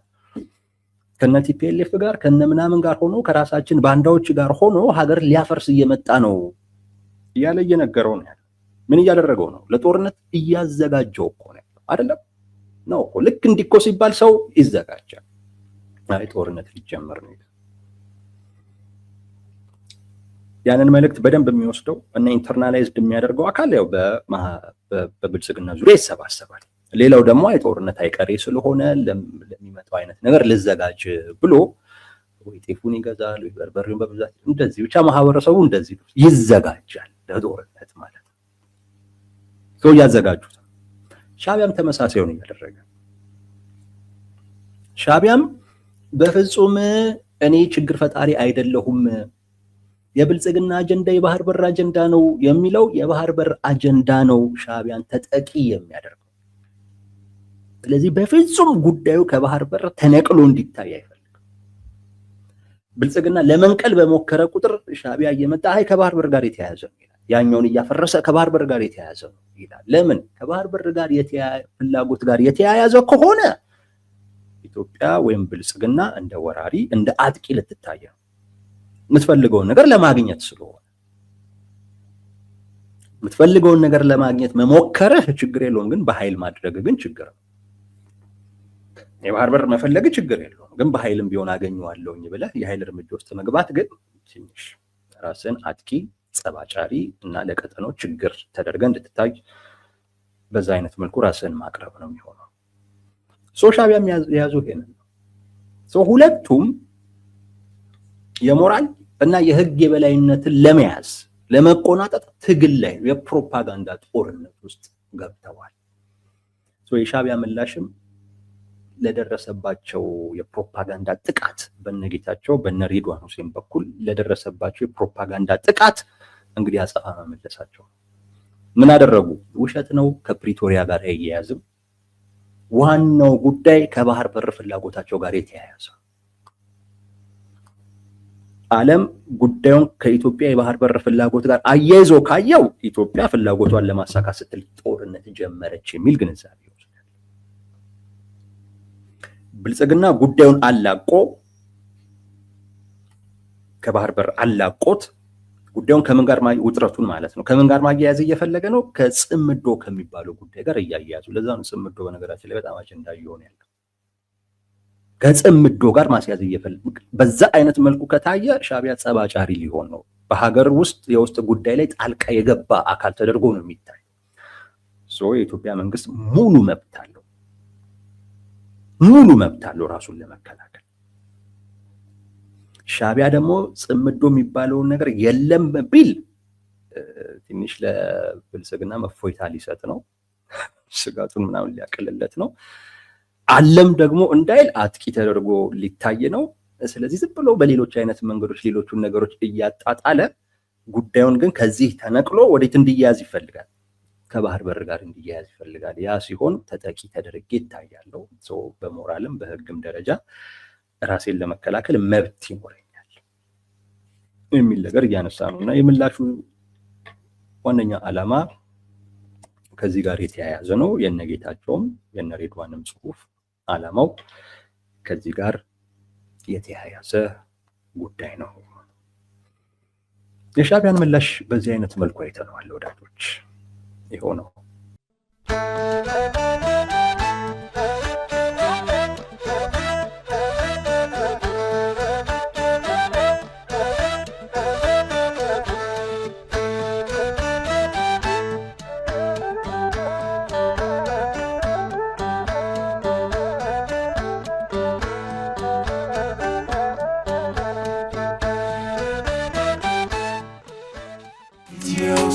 [SPEAKER 1] ከነ ቲፒኤልኤፍ ጋር ከነ ምናምን ጋር ሆኖ ከራሳችን ባንዳዎች ጋር ሆኖ ሀገር ሊያፈርስ እየመጣ ነው እያለ እየነገረው ነው ያለው። ምን እያደረገው ነው? ለጦርነት እያዘጋጀው እኮ ነው ያለው አይደለም? ነው እኮ። ልክ እንዲህ እኮ ሲባል ሰው ይዘጋጃል። አይ ጦርነት ሊጀመር ነው። ያንን መልእክት በደንብ የሚወስደው እና ኢንተርናላይዝድ የሚያደርገው አካል ያው በብልጽግና ዙሪያ ይሰባሰባል። ሌላው ደግሞ አይ ጦርነት አይቀሬ ስለሆነ ለሚመጣው አይነት ነገር ልዘጋጅ ብሎ ወይ ጤፉን ይገዛል ወይ በርበሬውን በብዛት እንደዚህ ብቻ ማህበረሰቡ እንደዚህ ይዘጋጃል ለጦርነት ማለት ነው። ሰው ያዘጋጁት። ሻዕቢያም ተመሳሳዩን እያደረገ ሻዕቢያም በፍጹም እኔ ችግር ፈጣሪ አይደለሁም፣ የብልጽግና አጀንዳ የባህር በር አጀንዳ ነው የሚለው የባህር በር አጀንዳ ነው ሻዕቢያን ተጠቂ የሚያደርገው። ስለዚህ በፍጹም ጉዳዩ ከባህር በር ተነቅሎ እንዲታይ አይፈልግም። ብልጽግና ለመንቀል በሞከረ ቁጥር ሻዕቢያ እየመጣ አይ ከባህር በር ጋር የተያያዘ ነው ይላል። ያኛውን እያፈረሰ ከባህር በር ጋር የተያያዘ ነው ይላል። ለምን? ከባህር በር ጋር ፍላጎት ጋር የተያያዘ ከሆነ ኢትዮጵያ ወይም ብልጽግና እንደ ወራሪ እንደ አጥቂ ልትታይ ነው። የምትፈልገውን ነገር ለማግኘት ስለሆነ የምትፈልገውን ነገር ለማግኘት መሞከርህ ችግር የለውም፣ ግን በኃይል ማድረግ ግን ችግር ነው። የባህር በር መፈለግ ችግር የለውም፣ ግን በኃይልም ቢሆን አገኘዋለሁኝ ብለህ የኃይል እርምጃ ውስጥ መግባት ግን ትንሽ ራስን አጥቂ፣ ጸባጫሪ እና ለቀጠናው ችግር ተደርገህ እንድትታይ በዛ አይነት መልኩ ራስን ማቅረብ ነው የሚሆነው። ሻዕቢያም የያዘው ይሄንን ነው። ሁለቱም የሞራል እና የህግ የበላይነትን ለመያዝ ለመቆናጠጥ ትግል ላይ የፕሮፓጋንዳ ጦርነት ውስጥ ገብተዋል። የሻዕቢያ ምላሽም ለደረሰባቸው የፕሮፓጋንዳ ጥቃት በነጌታቸው በነሬድዋን ሁሴን በኩል ለደረሰባቸው የፕሮፓጋንዳ ጥቃት እንግዲህ አጸፋ መመለሳቸው። ምን አደረጉ? ውሸት ነው፣ ከፕሪቶሪያ ጋር አይያያዝም። ዋናው ጉዳይ ከባህር በር ፍላጎታቸው ጋር የተያያዘ። ዓለም ጉዳዩን ከኢትዮጵያ የባህር በር ፍላጎት ጋር አያይዞ ካየው ኢትዮጵያ ፍላጎቷን ለማሳካት ስትል ጦርነት ጀመረች የሚል ግንዛቤ ይወስዳል። ብልጽግና ጉዳዩን አላቆ ከባህር በር አላቆት ጉዳዩን ከምን ጋር ውጥረቱን ማለት ነው ከምን ጋር ማያያዝ እየፈለገ ነው? ከጽምዶ ከሚባለው ጉዳይ ጋር እያያዙ። ለዛ ነው ጽምዶ በነገራችን ላይ በጣም አጀንዳ እየሆነ ያለው። ከጽምዶ ጋር ማስያዝ እየፈለገ በዛ አይነት መልኩ ከታየ ሻዕቢያ ጸባጫሪ ሊሆን ነው። በሀገር ውስጥ የውስጥ ጉዳይ ላይ ጣልቃ የገባ አካል ተደርጎ ነው የሚታይ። የኢትዮጵያ መንግስት ሙሉ መብት አለው ራሱን ለመከላከል። ሻዕቢያ ደግሞ ጽምዶ የሚባለውን ነገር የለም ቢል ትንሽ ለብልጽግና መፎይታ ሊሰጥ ነው፣ ስጋቱን ምናምን ሊያቀልለት ነው። አለም ደግሞ እንዳይል አጥቂ ተደርጎ ሊታይ ነው። ስለዚህ ዝም ብሎ በሌሎች አይነት መንገዶች ሌሎቹን ነገሮች እያጣጣለ ጉዳዩን ግን ከዚህ ተነቅሎ ወዴት እንዲያያዝ ይፈልጋል? ከባህር በር ጋር እንዲያያዝ ይፈልጋል። ያ ሲሆን ተጠቂ ተደርጌ ይታያለው። በሞራልም በህግም ደረጃ ራሴን ለመከላከል መብት ይኖረኛል የሚል ነገር እያነሳ ነው። እና የምላሹ ዋነኛ ዓላማ ከዚህ ጋር የተያያዘ ነው። የነጌታቸውም የነሬድዋንም ጽሁፍ ዓላማው ከዚህ ጋር የተያያዘ ጉዳይ ነው። የሻዕቢያን ምላሽ በዚህ አይነት መልኩ አይተነዋል ወዳጆች። ይኸው ነው።
[SPEAKER 2] Yo